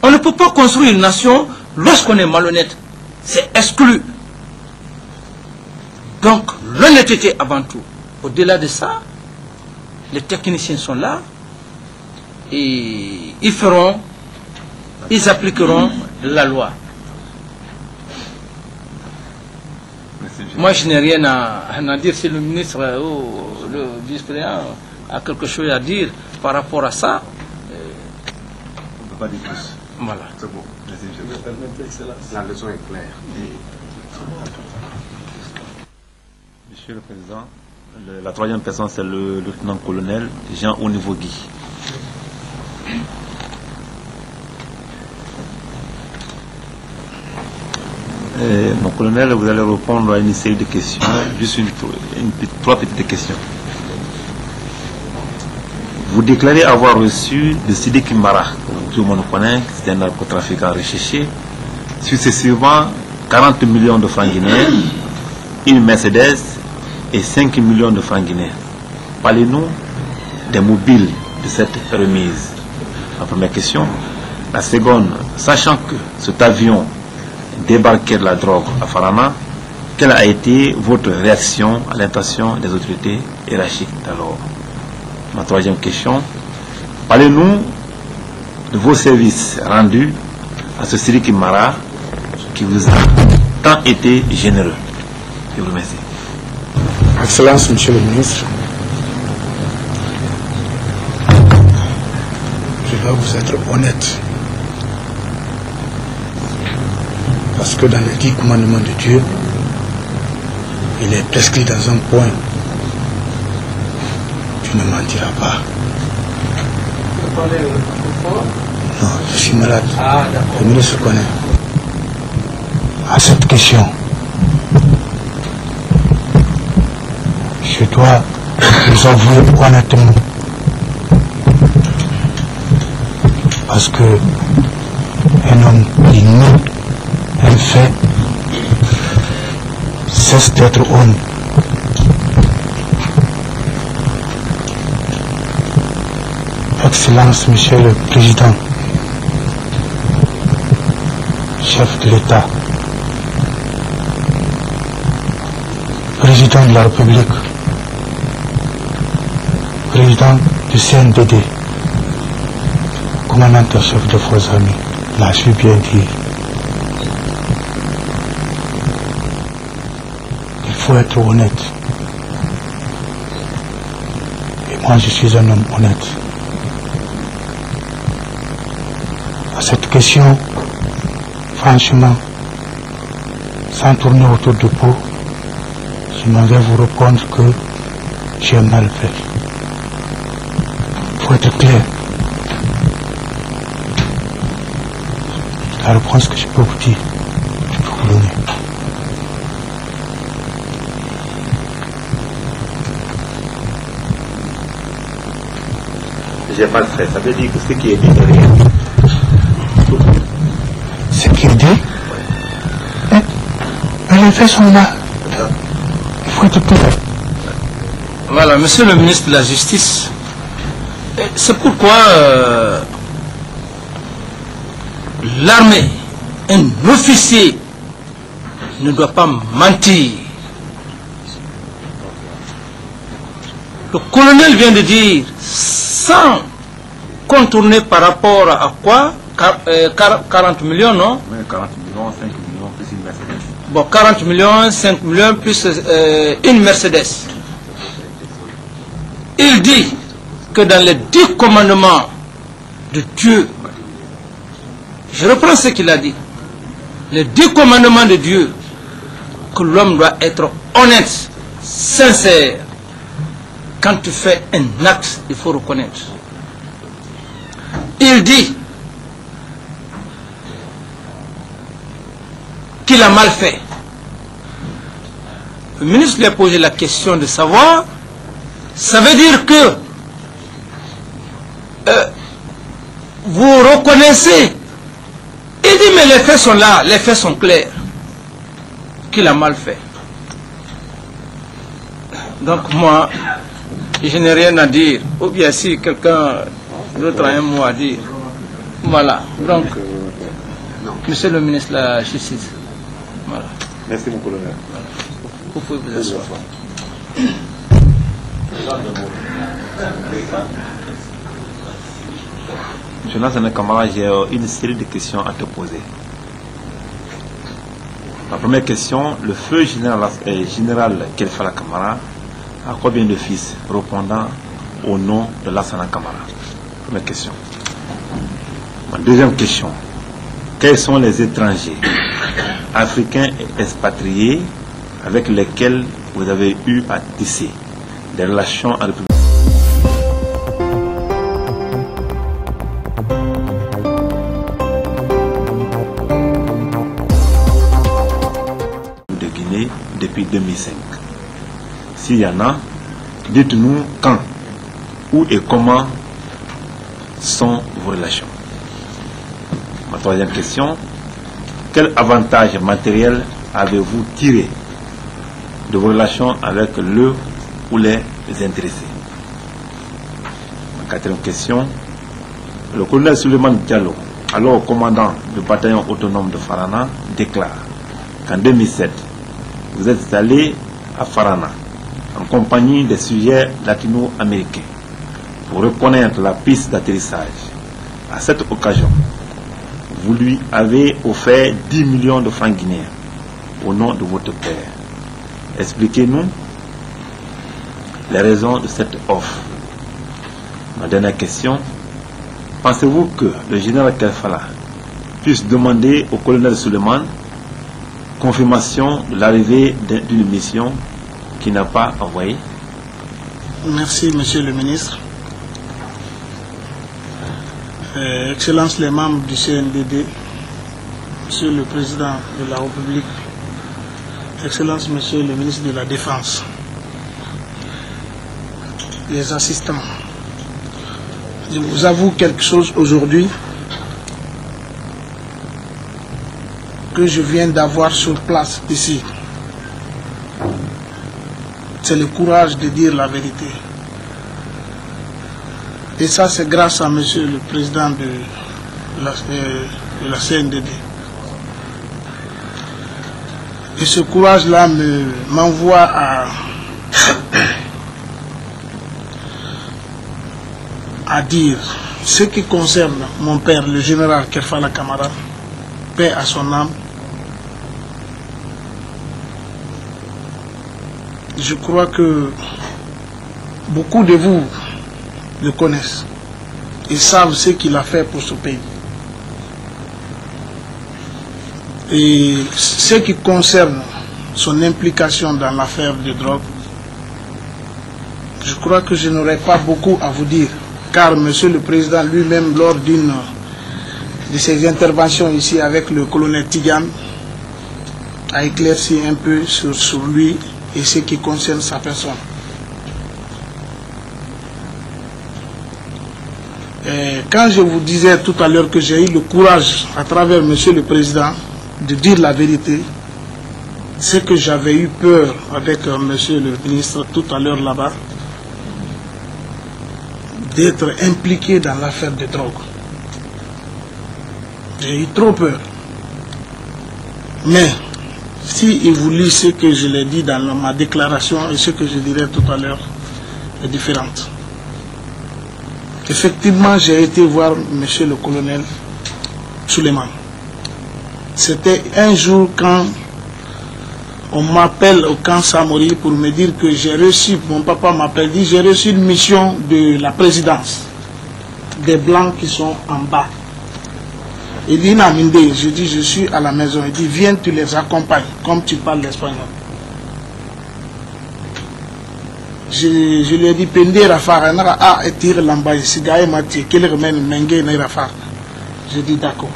On ne peut pas construire une nation lorsqu'on est malhonnête. C'est exclu. Donc, l'honnêteté avant tout. Au-delà de ça, les techniciens sont là et ils appliqueront la loi. Moi, je n'ai rien à dire si le ministre ou le vice-président a quelque chose à dire par rapport à ça. On ne peut pas dire plus. Voilà. C'est bon. La leçon est claire. Monsieur le Président, la troisième personne, c'est le lieutenant-colonel Jean Onivogui. Mon colonel, vous allez répondre à une série de questions, juste trois petites questions. Vous déclarez avoir reçu de Sidi Kimbara, tout le monde connaît, c'est un narcotrafiquant recherché, successivement 40 millions de francs guinéens, une Mercedes et 5 millions de francs guinéens. Parlez-nous des mobiles de cette remise. La première question. La seconde, sachant que cet avion débarquait de la drogue à Farana, quelle a été votre réaction à l'intention des autorités hiérarchiques d'alors? Ma troisième question. Parlez-nous de vos services rendus à ce Sidi Kimbara qui vous a tant été généreux. Je vous remercie. Excellence, Monsieur le ministre, je dois vous être honnête. Parce que dans les 10 commandements de Dieu, il est prescrit dans un point: tu ne mentiras pas. Non, je suis malade. Le ministre connaît. À cette question, je dois vous avouer honnêtement, parce que un homme qui nie un fait cesse d'être homme. Excellence, Monsieur le Président, chef de l'État, Président de la République, Président du CNDD, commandant chef de forces armées, l'a su bien dire. Il faut être honnête. Et moi, je suis un homme honnête. À cette question, franchement, sans tourner autour du pot, je m'en vais vous répondre que j'ai mal fait. Il faut être clair. La réponse que je peux vous dire, je peux vous donner. J'ai pas fait. Ça veut dire que ce qui est dit est rien. Ce qui est dit, mais les faits sont là. Il faut être clair. Voilà, Monsieur le ministre de la Justice, c'est pourquoi l'armée, un officier ne doit pas mentir. Le colonel vient de dire, sans contourner par rapport à quoi, 40 millions, non? Oui, 40 millions, 5 millions, plus une Mercedes. Bon, 40 millions, 5 millions, plus une Mercedes. Il dit que dans les 10 commandements de Dieu, je reprends ce qu'il a dit, les 10 commandements de Dieu, que l'homme doit être honnête, sincère. Quand tu fais un acte, il faut reconnaître. Il dit qu'il a mal fait. Le ministre lui a posé la question de savoir Ça veut dire que vous reconnaissez. Il dit, mais les faits sont là, les faits sont clairs. Qu'il a mal fait. Donc moi, je n'ai rien à dire. Ou bien si quelqu'un d'autre a un mot à dire. Voilà. Donc, monsieur le ministre de la Justice. Voilà. Merci mon colonel. Voilà. Vous pouvez vous asseoir. Monsieur Lansana Camara, j'ai une série de questions à te poser. La première question, le feu général Kelfala Camara a combien de fils répondant au nom de Lansana Camara? Première question. Ma deuxième question, quels sont les étrangers africains et expatriés avec lesquels vous avez eu à tisser des relations en République de Guinée depuis 2005? S'il y en a, dites-nous quand, où et comment sont vos relations. Ma troisième question, quel avantage matériel avez-vous tiré de vos relations avec le ou les intéressés? Ma quatrième question, le colonel Souleymane Diallo, alors commandant du bataillon autonome de Farana, déclare qu'en 2007, vous êtes allé à Farana en compagnie des sujets latino-américains pour reconnaître la piste d'atterrissage. À cette occasion, vous lui avez offert 10 millions de francs guinéens au nom de votre père. Expliquez-nous les raisons de cette offre. Ma dernière question, pensez-vous que le général Kelfala puisse demander au colonel Souleymane confirmation de l'arrivée d'une mission qu'il n'a pas envoyée? Merci, monsieur le ministre. Excellences les membres du CNDD, Monsieur le Président de la République, Excellences Monsieur le ministre de la Défense, les assistants, je vous avoue quelque chose aujourd'hui que je viens d'avoir sur place ici. C'est le courage de dire la vérité. Et ça, c'est grâce à Monsieur le Président de la CNDD. Et ce courage-là m'envoie à dire ce qui concerne mon père, le général Kelfala Camara, paix à son âme. Je crois que beaucoup de vous le connaissent et savent ce qu'il a fait pour ce pays. Et ce qui concerne son implication dans l'affaire de drogue, je crois que je n'aurai pas beaucoup à vous dire, car Monsieur le Président lui-même, lors d'une de ses interventions ici avec le colonel Tidiane, a éclairci un peu sur lui et ce qui concerne sa personne. Et quand je vous disais tout à l'heure que j'ai eu le courage, à travers Monsieur le Président, de dire la vérité, c'est que j'avais eu peur avec Monsieur le ministre tout à l'heure là-bas, d'être impliqué dans l'affaire de drogue. J'ai eu trop peur. Mais, si il vous lit ce que je l'ai dit dans ma déclaration et ce que je dirai tout à l'heure, est différente. Effectivement, j'ai été voir Monsieur le colonel Souleymane. C'était un jour quand on m'appelle au camp Samori pour me dire que j'ai reçu, mon papa m'appelle, dit j'ai reçu une mission de la présidence, des Blancs qui sont en bas. Il dit Naminde, je dis je suis à la maison, il dit viens tu les accompagnes, comme tu parles l'espagnol. Je lui ai dit Pende Rafar, a tire l'ambaye, si gagne Mathieu, qu'il remène Mengue Rafa. Je dis d'accord.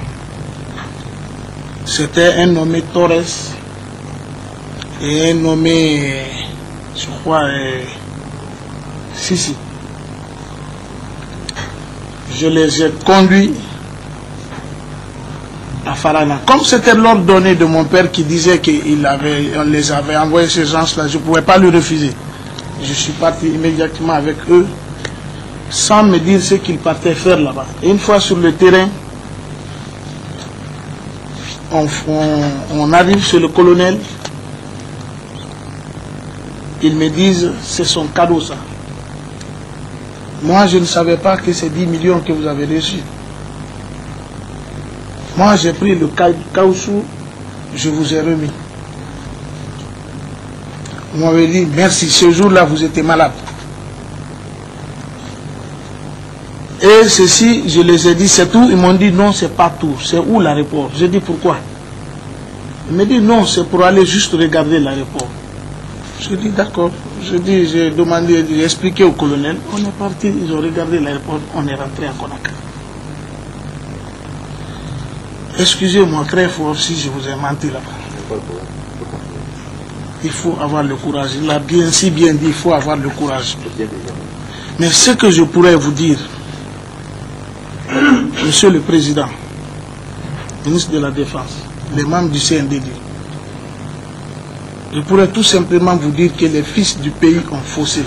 C'était un nommé Torres et un nommé, je crois, Si. Je les ai conduits à Farana. Comme c'était l'ordre donné de mon père qui disait qu'on les avait envoyés ces gens-là, je ne pouvais pas le refuser. Je suis parti immédiatement avec eux, sans me dire ce qu'ils partaient faire là-bas. Et une fois sur le terrain, on arrive chez le colonel. Ils me disent, c'est son cadeau ça. Moi, je ne savais pas que c'est 10 millions que vous avez reçus. Moi, j'ai pris le caoutchouc, je vous ai remis. Vous m'avez dit, merci, ce jour-là, vous étiez malade. Et ceci, je les ai dit, c'est tout. Ils m'ont dit, non, c'est pas tout. C'est où l'aéroport? J'ai dit, pourquoi? Ils m'ont dit, non, c'est pour aller juste regarder l'aéroport. Je dis, d'accord. J'ai demandé, j'ai expliqué au colonel. On est parti, ils ont regardé l'aéroport, on est rentré à Conakry. Excusez-moi très fort si je vous ai menti là-bas. Il faut avoir le courage. Il a si bien dit, il faut avoir le courage. Mais ce que je pourrais vous dire, Monsieur le Président, ministre de la Défense, les membres du CNDD, je pourrais tout simplement vous dire que les fils du pays ont faussé.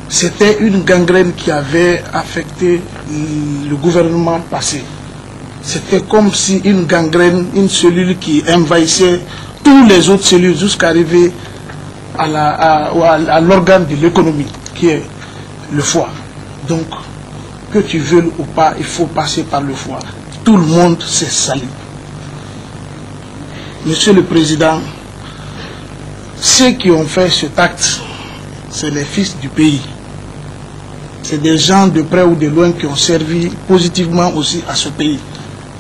C'était une gangrène qui avait affecté le gouvernement passé. C'était comme si une gangrène, une cellule qui envahissait toutes les autres cellules jusqu'à arriver à l'organe de l'économie, qui est le foie. Donc, que tu veuilles ou pas, il faut passer par le foie. Tout le monde s'est sali. Monsieur le Président, ceux qui ont fait cet acte, c'est les fils du pays. C'est des gens de près ou de loin qui ont servi positivement aussi à ce pays,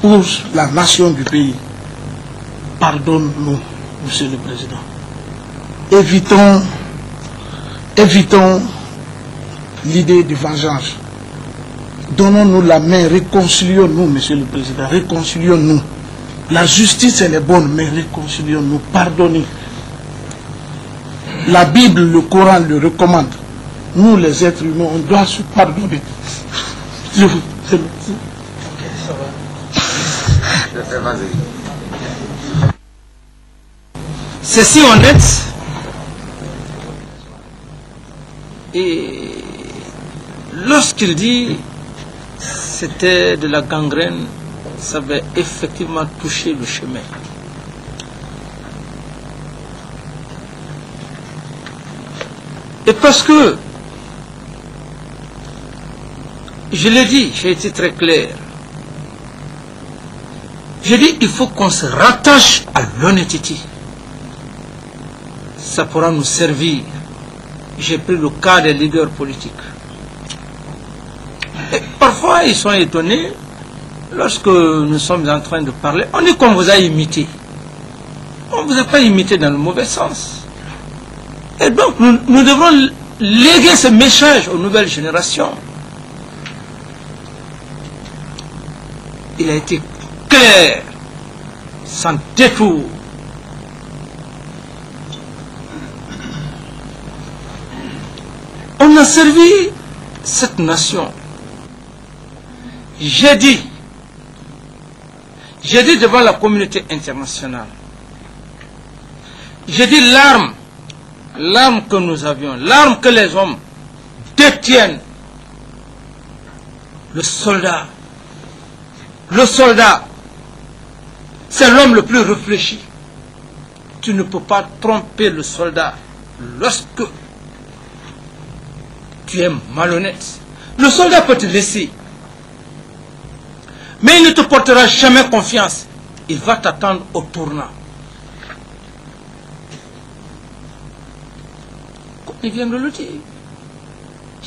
pour la nation du pays. Pardonne-nous, Monsieur le Président. Évitons l'idée de vengeance. Donnons-nous la main, réconcilions-nous, Monsieur le Président, réconcilions-nous. La justice, elle est bonne, mais réconcilions-nous, pardonnez. La Bible, le Coran le recommande. Nous, les êtres humains, on doit se pardonner. Je vous remercie. C'est si honnête. Et lorsqu'il dit c'était de la gangrène, ça avait effectivement touché le chemin. Et parce que, je l'ai dit, j'ai été très clair. J'ai dit, il faut qu'on se rattache à l'honnêteté. Ça pourra nous servir. J'ai pris le cas des leaders politiques. Et parfois, ils sont étonnés. Lorsque nous sommes en train de parler, on dit qu'on vous a imité. On ne vous a pas imité dans le mauvais sens. Et donc, nous devons léguer ce message aux nouvelles générations. Il a été clair, sans détour. On a servi cette nation. J'ai dit devant la communauté internationale, j'ai dit l'arme que nous avions, l'arme que les hommes détiennent, le soldat, c'est l'homme le plus réfléchi. Tu ne peux pas tromper le soldat lorsque tu es malhonnête. Le soldat peut te laisser, mais il ne te portera jamais confiance. Il va t'attendre au tournant. Comme il vient de le dire,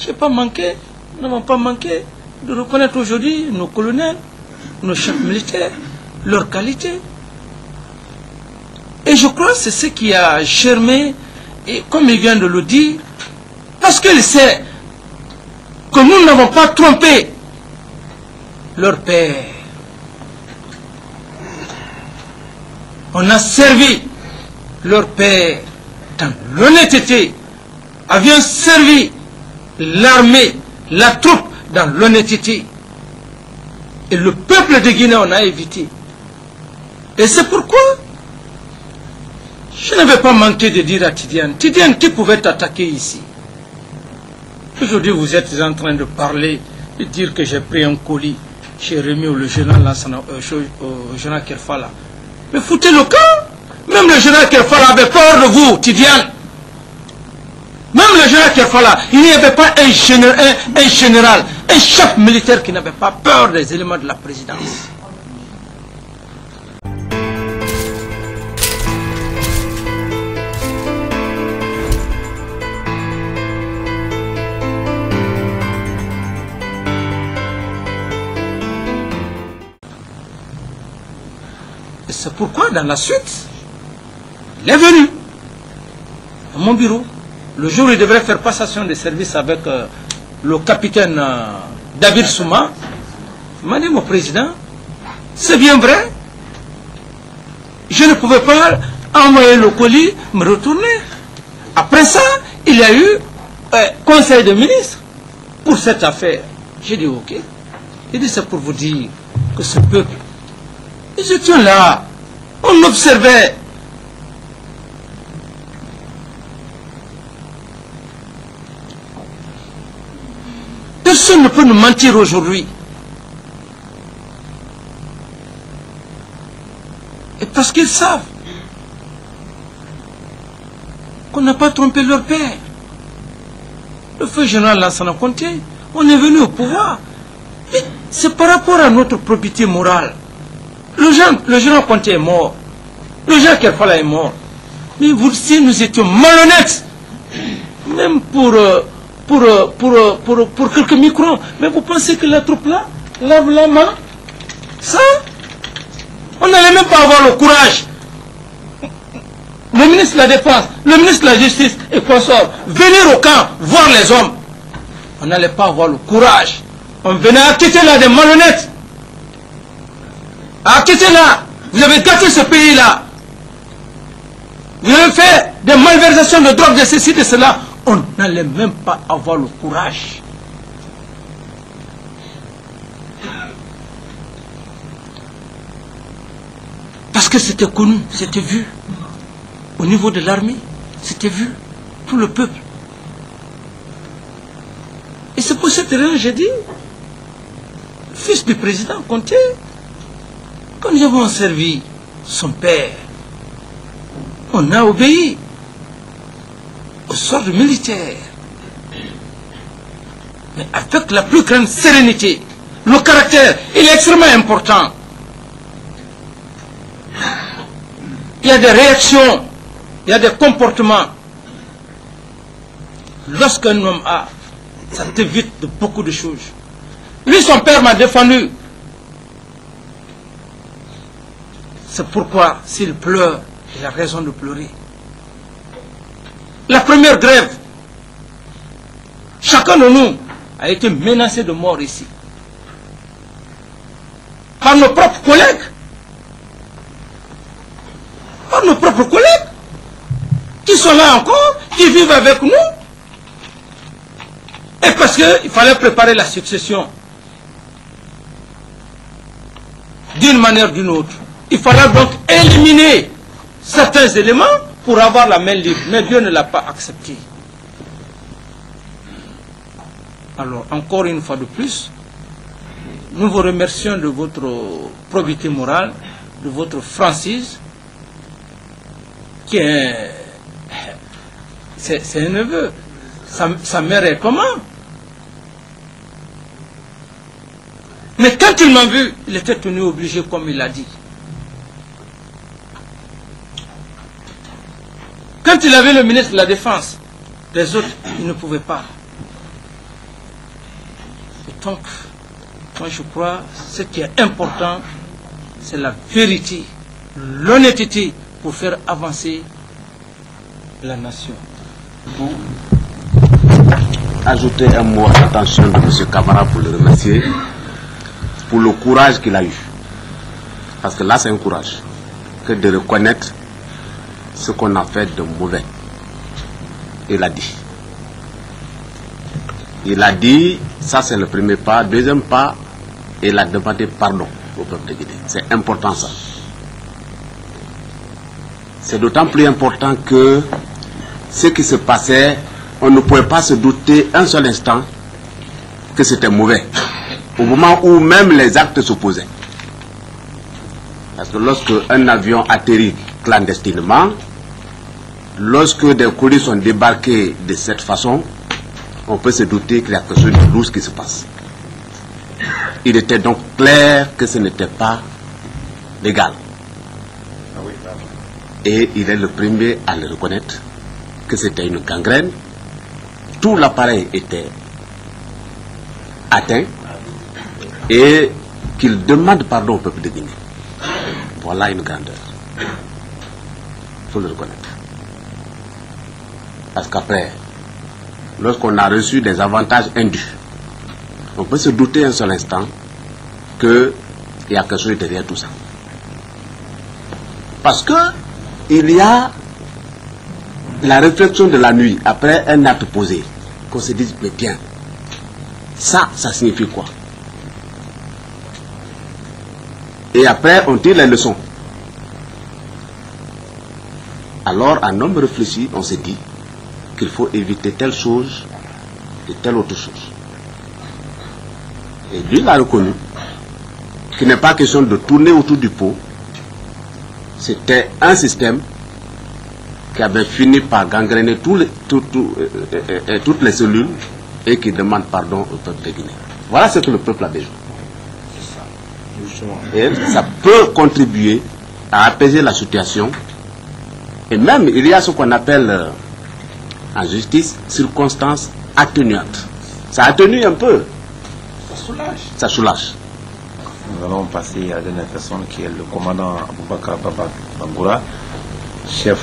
je n'ai pas manqué, nous n'avons pas manqué de reconnaître aujourd'hui nos colonels, nos chefs militaires, leurs qualités. Et je crois que c'est ce qui a germé, et comme il vient de le dire, parce qu'il sait que nous n'avons pas trompé leur père. On a servi leur père dans l'honnêteté, avions servi l'armée, la troupe dans l'honnêteté. Et le peuple de Guinée, on a évité. Et c'est pourquoi je ne vais pas manquer de dire à Tidiane, Tidiane, qui pouvait t'attaquer ici? Aujourd'hui, vous êtes en train de parler, de dire que j'ai pris un colis, j'ai remis au général Kerfala. Mais foutez le camp. Même le général Kerfala avait peur de vous, Tidiane. Même le général Kerfala, il n'y avait pas un général, un chef militaire qui n'avait pas peur des éléments de la présidence. Et c'est pourquoi, dans la suite, il est venu à mon bureau. Le jour où il devrait faire passation de service avec le capitaine David Souma, il m'a dit, mon président, c'est bien vrai, je ne pouvais pas envoyer le colis, me retourner. Après ça, il y a eu conseil de ministre pour cette affaire. J'ai dit, ok. Il dit, c'est pour vous dire que ce peuple, ils étaient là, on observait. Personne ne peut nous mentir aujourd'hui. Et parce qu'ils savent qu'on n'a pas trompé leur père. Le feu général Lansana Conté, on est venu au pouvoir. C'est par rapport à notre probité morale. Le général Conté est mort. Le général Kerfala est mort. Mais vous le savez, nous étions malhonnêtes. Même pour quelques microns. Mais vous pensez que la troupe là lave la main? Ça, on n'allait même pas avoir le courage. Le ministre de la Défense, le ministre de la Justice et consorts, venir au camp, voir les hommes. On n'allait pas avoir le courage. On venait acquitter là des malhonnêtes. Acquitter là. Vous avez gâté ce pays-là. Vous avez fait des malversations de drogue, de ceci, de cela. On n'allait même pas avoir le courage. Parce que c'était connu, c'était vu. Au niveau de l'armée, c'était vu. Tout le peuple. Et c'est pour cette raison que j'ai dit, fils du président Conté, quand nous avons servi son père, on a obéi au sort militaire. Mais avec la plus grande sérénité. Le caractère, il est extrêmement important. Il y a des réactions, il y a des comportements. Lorsqu'un homme a, ça t'évite de beaucoup de choses. Lui, son père m'a défendu. C'est pourquoi, s'il pleure, il a raison de pleurer. La première grève, chacun de nous a été menacé de mort ici. Par nos propres collègues. Par nos propres collègues. Qui sont là encore, qui vivent avec nous. Et parce qu'il fallait préparer la succession. D'une manière ou d'une autre. Il fallait donc éliminer certains éléments pour avoir la main libre. Mais Dieu ne l'a pas accepté. Alors, encore une fois de plus, nous vous remercions de votre probité morale, de votre franchise, qui est... C'est un neveu. Sa mère est comment? Mais quand il m'a vu, il était tenu obligé, comme il l'a dit. Quand il avait le ministre de la Défense, les autres, ils ne pouvaient pas. Et donc, moi je crois, ce qui est important, c'est la vérité, l'honnêteté pour faire avancer la nation. Pour ajouter un mot à l'attention de M. Camara pour le remercier, pour le courage qu'il a eu. Parce que là, c'est un courage que de reconnaître ce qu'on a fait de mauvais. Il a dit. Il a dit, ça c'est le premier pas. Deuxième pas, il a demandé pardon au peuple de Guinée. C'est important ça. C'est d'autant plus important que ce qui se passait, on ne pouvait pas se douter un seul instant que c'était mauvais. Au moment où même les actes s'opposaient. Parce que lorsque un avion atterrit clandestinement, lorsque des colis sont débarqués de cette façon, on peut se douter qu'il y a quelque chose de louche qui se passe. Il était donc clair que ce n'était pas légal. Et il est le premier à le reconnaître que c'était une gangrène. Tout l'appareil était atteint et qu'il demande pardon au peuple de Guinée. Voilà une grandeur. Il faut le reconnaître. Parce qu'après, lorsqu'on a reçu des avantages indus, on peut se douter un seul instant qu'il y a quelque chose derrière tout ça. Parce que il y a la réflexion de la nuit après un acte posé, qu'on se dise, mais bien, ça signifie quoi? Et après, on tire les leçons. Alors, un homme réfléchi, on s'est dit qu'il faut éviter telle chose et telle autre chose. Et lui, il a reconnu qu'il n'est pas question de tourner autour du pot. C'était un système qui avait fini par gangréner toutes les cellules et qui demande pardon au peuple de Guinée. Voilà ce que le peuple a besoin. Et ça peut contribuer à apaiser la situation. Et même, il y a ce qu'on appelle en justice circonstances atténuantes. Ça atténue un peu. Ça soulage. Nous allons passer à la dernière personne qui est le commandant Aboubakar Baba Bangoura, chef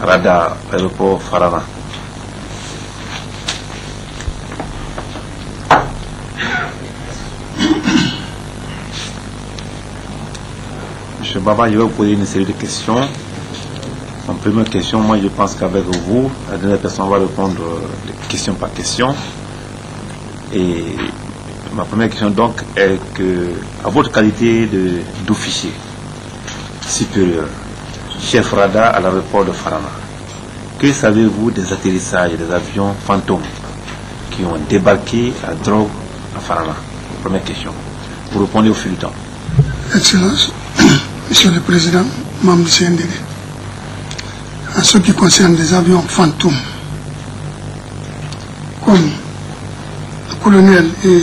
radar aéroport Farana. Monsieur Baba, je vais vous poser une série de questions. En première question, moi je pense qu'avec vous, la dernière personne va répondre question par question. Et ma première question donc est que, à votre qualité d'officier supérieur, chef radar à l'aéroport de Farana, que savez-vous des atterrissages des avions fantômes qui ont débarqué à drogue à Farana? Première question. Vous répondez au fil du temps. Excellence, Monsieur le Président, membre du CNDD, en ce qui concerne les avions fantômes, comme le colonel et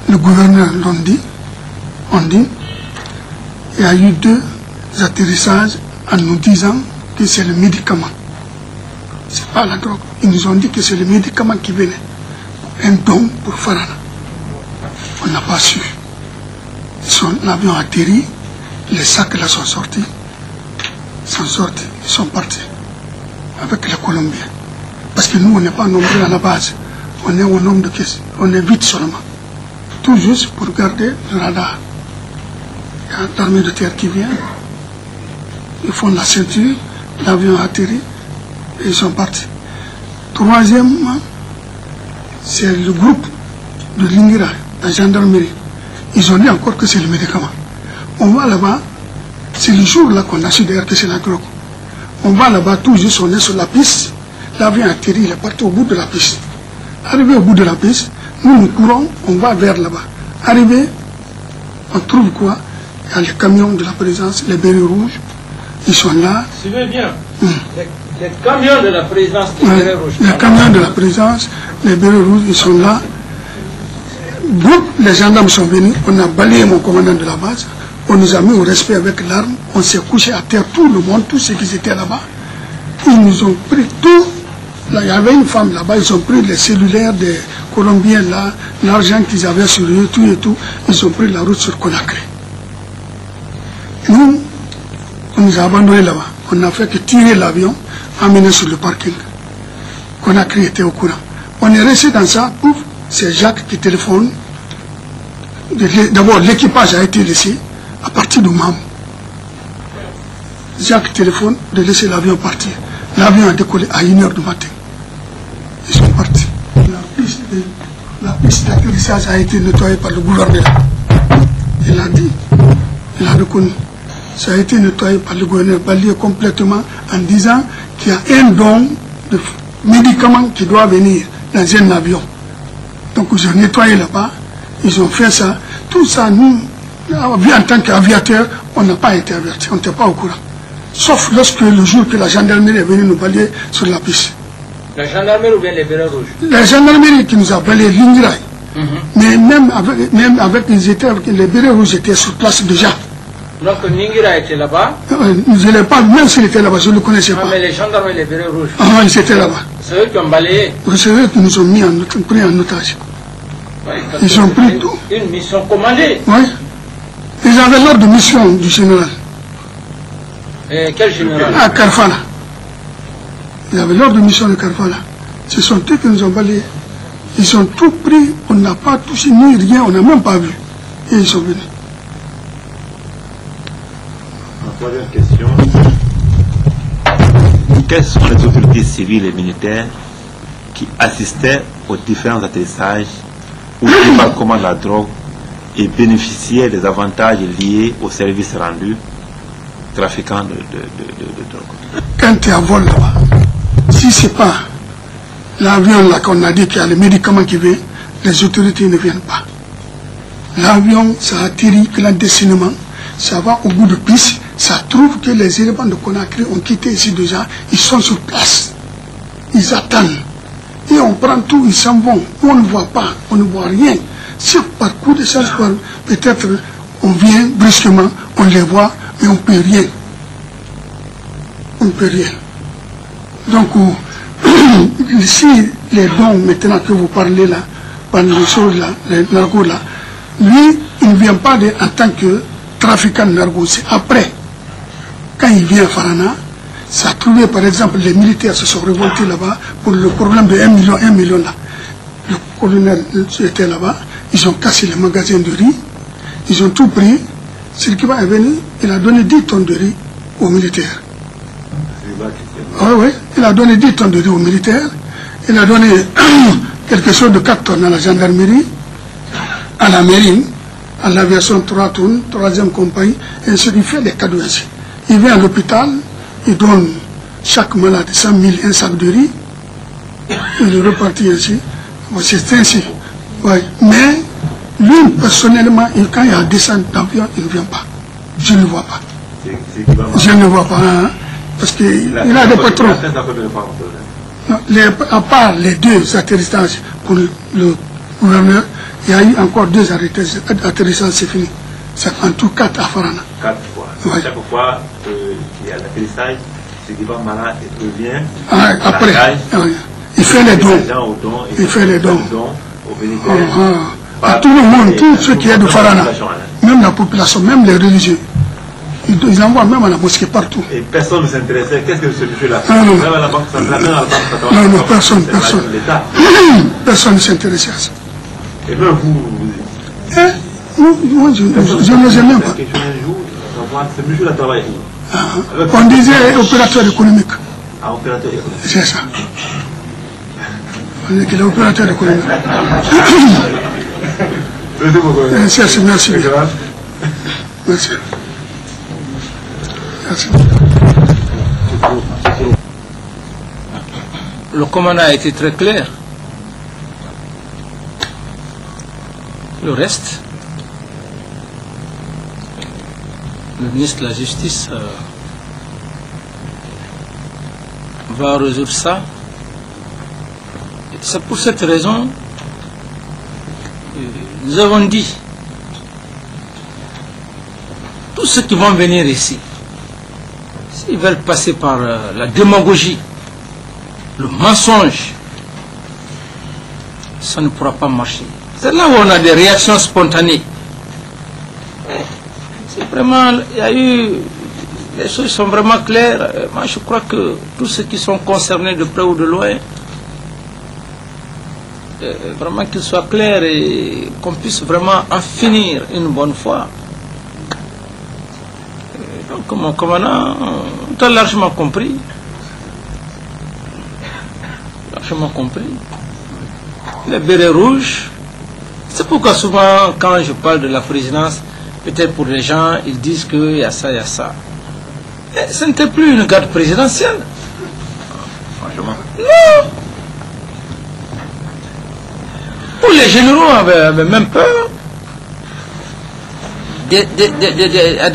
le gouverneur l'ont dit, il y a eu 2 atterrissages en nous disant que c'est le médicament. Ce n'est pas la drogue. Ils nous ont dit que c'est le médicament qui venait. Un don pour Farana. On n'a pas su. L'avion a atterri, les sacs là sont sortis. Ils sont partis avec les Colombiens. Parce que nous, on n'est pas nombreux à la base. On est au nombre de caisses. On est 8 seulement. Tout juste pour garder le radar. Il y a l'armée de terre qui vient. Ils font la ceinture. L'avion a atterri. Et ils sont partis. Troisièmement, c'est le groupe de l'Ingira, la gendarmerie. Ils ont dit encore que c'est le médicament. On va là-bas. C'est le jour là qu'on a su d'ailleurs que c'est la drogue. On va là-bas, tout juste on est sur la piste. L'avion a atterri, il est parti au bout de la piste. Arrivé au bout de la piste, nous courons, on va vers là-bas. Arrivé, on trouve quoi? Il y a les camions de la présidence, les bérets rouges, ils sont là. Suivez bien. Les camions de la présidence, les bérets rouges. Les camions de la présidence, les bérets rouges, ils sont là. Donc, les gendarmes sont venus, on a balayé mon commandant de la base. On nous a mis au respect avec l'arme, on s'est couché à terre, tout le monde, tous ceux qui étaient là-bas. Ils nous ont pris tout. Là, il y avait une femme là-bas, ils ont pris les cellulaires des Colombiens là, l'argent qu'ils avaient sur eux, tout et tout. Ils ont pris la route sur Conakry. Nous, on nous a abandonnés là-bas. On n'a fait que tirer l'avion, amener sur le parking. Conakry était au courant. On est resté dans ça, pouf, c'est Jacques qui téléphone. D'abord, l'équipage a été laissé à partir de Mam. Jacques téléphone de laisser l'avion partir. L'avion a décollé à 1h du matin. Ils sont partis. La piste la piste d'atterrissage a été nettoyée par le gouverneur. Il a dit, il a reconnu. Ça a été nettoyé par le gouverneur, balayé complètement en disant qu'il y a un don de médicaments qui doit venir dans un avion. Donc ils ont nettoyé là-bas, ils ont fait ça. Tout ça, nous, en tant qu'aviateurs, on n'a pas été avertis, on n'était pas au courant. Sauf lorsque le jour que la gendarmerie est venue nous balayer sur la piste. La gendarmerie ou bien les bérets rouges? La gendarmerie qui nous a balayé l'Ingraï. Mais même avec les bérets rouges étaient sur place déjà. Donc Ningira était là-bas? Je ne l'ai pas, même s'il était là-bas, je ne le connaissais pas. Mais les gendarmes et les bérets rouges? Ils étaient là-bas. C'est eux qui ont balayé? C'est eux qui nous ont pris en otage. Ils ont pris tout. Une mission commandée? Oui. Ils avaient l'ordre de mission du général. Et quel général? À Karfala. Ils avaient l'ordre de mission de Karfala. Ce sont eux qui nous ont balayés. Ils ont tout pris, on n'a pas touché ni rien, on n'a même pas vu. Et ils sont venus. Troisième question. Quelles sont les autorités civiles et militaires qui assistaient aux différents atterrissages ou qui par commande la drogue et bénéficiaient des avantages liés aux services rendus trafiquants de drogue? Quand tu es à vol là-bas, si ce n'est pas l'avion là qu'on a dit qu'il y a les médicaments qui viennent, les autorités ne viennent pas. L'avion, ça atterrit clandestinement, ça va au bout de piste, ça trouve que les éléments de Conakry ont quitté ici déjà, ils sont sur place. Ils attendent. Et on prend tout, ils s'en vont. On ne voit pas, on ne voit rien. Si par coup de chance, peut-être on vient brusquement, on les voit, mais on ne peut rien. On ne peut rien. Donc, si les dons maintenant que vous parlez là, par les choses là, les narcos là, lui, il ne vient pas en tant que trafiquant de narcos. C'est après, quand il vient à Farana, ça a trouvé par exemple les militaires se sont révoltés là-bas pour le problème de 1 million là. Le colonel était là-bas, ils ont cassé les magasins de riz, ils ont tout pris. Celui est venu, il a donné 10 tonnes de riz aux militaires. Oui, il a donné 10 tonnes de riz aux militaires, il a donné quelque chose de 4 tonnes à la gendarmerie, à la marine, à l'aviation 3 tonnes, 3e compagnie, et ainsi il fait des cadeaux ainsi. Il vient à l'hôpital, il donne chaque malade 100 000 un sac de riz, il est reparti ainsi. C'est ainsi. Ouais. Mais lui, personnellement, quand il y a descente d'avion, il ne vient pas. Je ne le vois pas. Je ne le vois pas. Hein, parce qu'il a des patrons. Non, à part les 2 atterrissages pour le gouverneur, il y a eu encore 2 atterrissages, c'est fini. C'est en tout 4 à Farana. 4 fois. Ouais. Chaque fois qu'il y a l'atterrissage, c'est qu'il va malade et revient. Après, il fait les dons. Il fait les dons. À tout le monde, tout ce qui est de Farana, même la population, même les religieux, ils envoient même à la mosquée partout. Et personne ne s'intéressait. Qu'est-ce que ce monsieur-là fait? Non, non, personne. Personne ne s'intéressait à ça. Et même vous. Moi, je ne les aime même pas. Ce monsieur-là travaille. On disait opérateur économique. Ah, opérateur économique. C'est ça. On dit qu'il est opérateur économique. Merci. Merci. Merci. Le commandant a été très clair. Le reste, le ministre de la Justice va résoudre ça. C'est pour cette raison que nous avons dit tous ceux qui vont venir ici, s'ils veulent passer par la démagogie, le mensonge, ça ne pourra pas marcher. C'est là où on a des réactions spontanées. C'est vraiment, il y a eu, les choses sont vraiment claires. Moi, je crois que tous ceux qui sont concernés de près ou de loin, vraiment qu'ils soient clairs et qu'on puisse vraiment en finir une bonne fois. Donc, mon commandant, tu as largement compris. Largement compris. Les bérets rouges, C'est pourquoi souvent, quand je parle de la présidence, peut-être pour les gens, ils disent qu'il y a ça, il y a ça. Mais ce n'était plus une garde présidentielle. Franchement. Non. Pour les généraux avaient même peur. À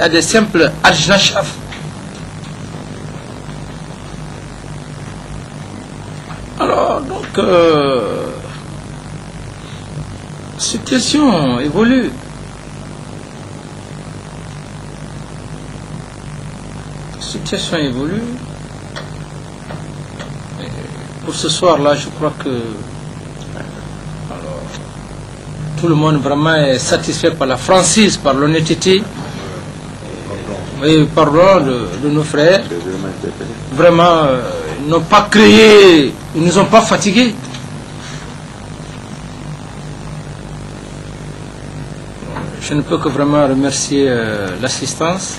des simples adjudants-chefs. Alors, donc, la situation évolue. La situation évolue. Et pour ce soir-là, je crois que tout le monde vraiment est satisfait par la franchise, par l'honnêteté. Oui, pardon de nos frères. Vraiment, ils n'ont pas créé, ils ne nous ont pas fatigués. Je ne peux que vraiment remercier l'assistance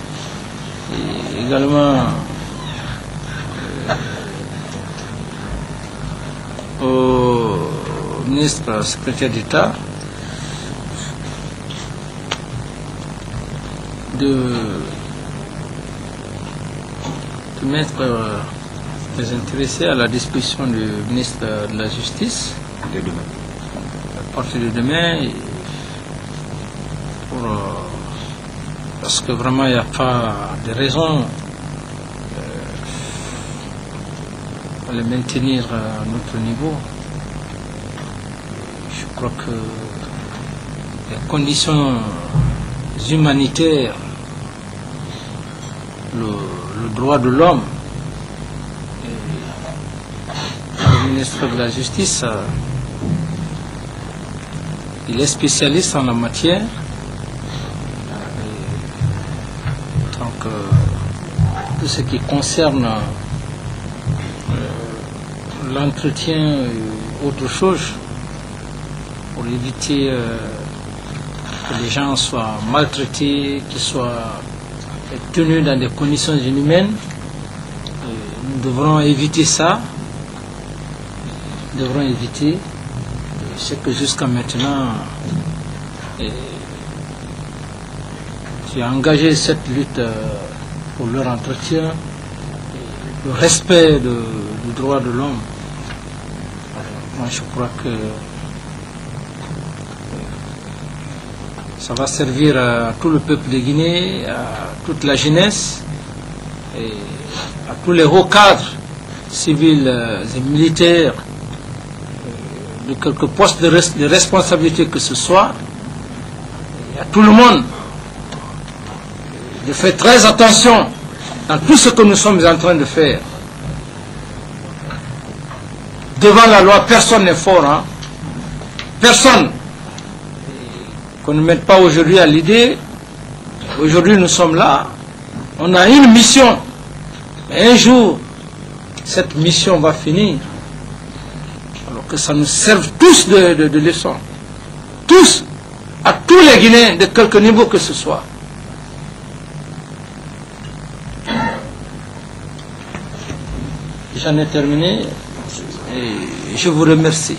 et également au ministre secrétaire d'État de mettre les intéressés à la disposition du ministre de la Justice à partir de demain parce que vraiment il n'y a pas de raison pour les maintenir à notre niveau. Je crois que les conditions humanitaires, le droit de l'homme, le ministre de la Justice, il est spécialiste en la matière. Donc, tout ce qui concerne l'entretien et autre chose, pour éviter que les gens soient maltraités, qu'ils soient tenus dans des conditions inhumaines. Nous devrons éviter ça. Nous devrons éviter ce que jusqu'à maintenant j'ai engagé cette lutte pour leur entretien, le respect du droit de l'homme. Moi je crois que ça va servir à tout le peuple de Guinée, à toute la jeunesse et à tous les hauts cadres civils et militaires de quelques postes de responsabilité que ce soit, et à tout le monde de faire très attention dans tout ce que nous sommes en train de faire. Devant la loi, personne n'est fort, hein? Personne. Qu'on ne mette pas aujourd'hui à l'idée. Aujourd'hui nous sommes là, on a une mission, mais un jour cette mission va finir, alors que ça nous serve tous de leçon, tous, à tous les Guinéens de quelque niveau que ce soit. J'en ai terminé et je vous remercie.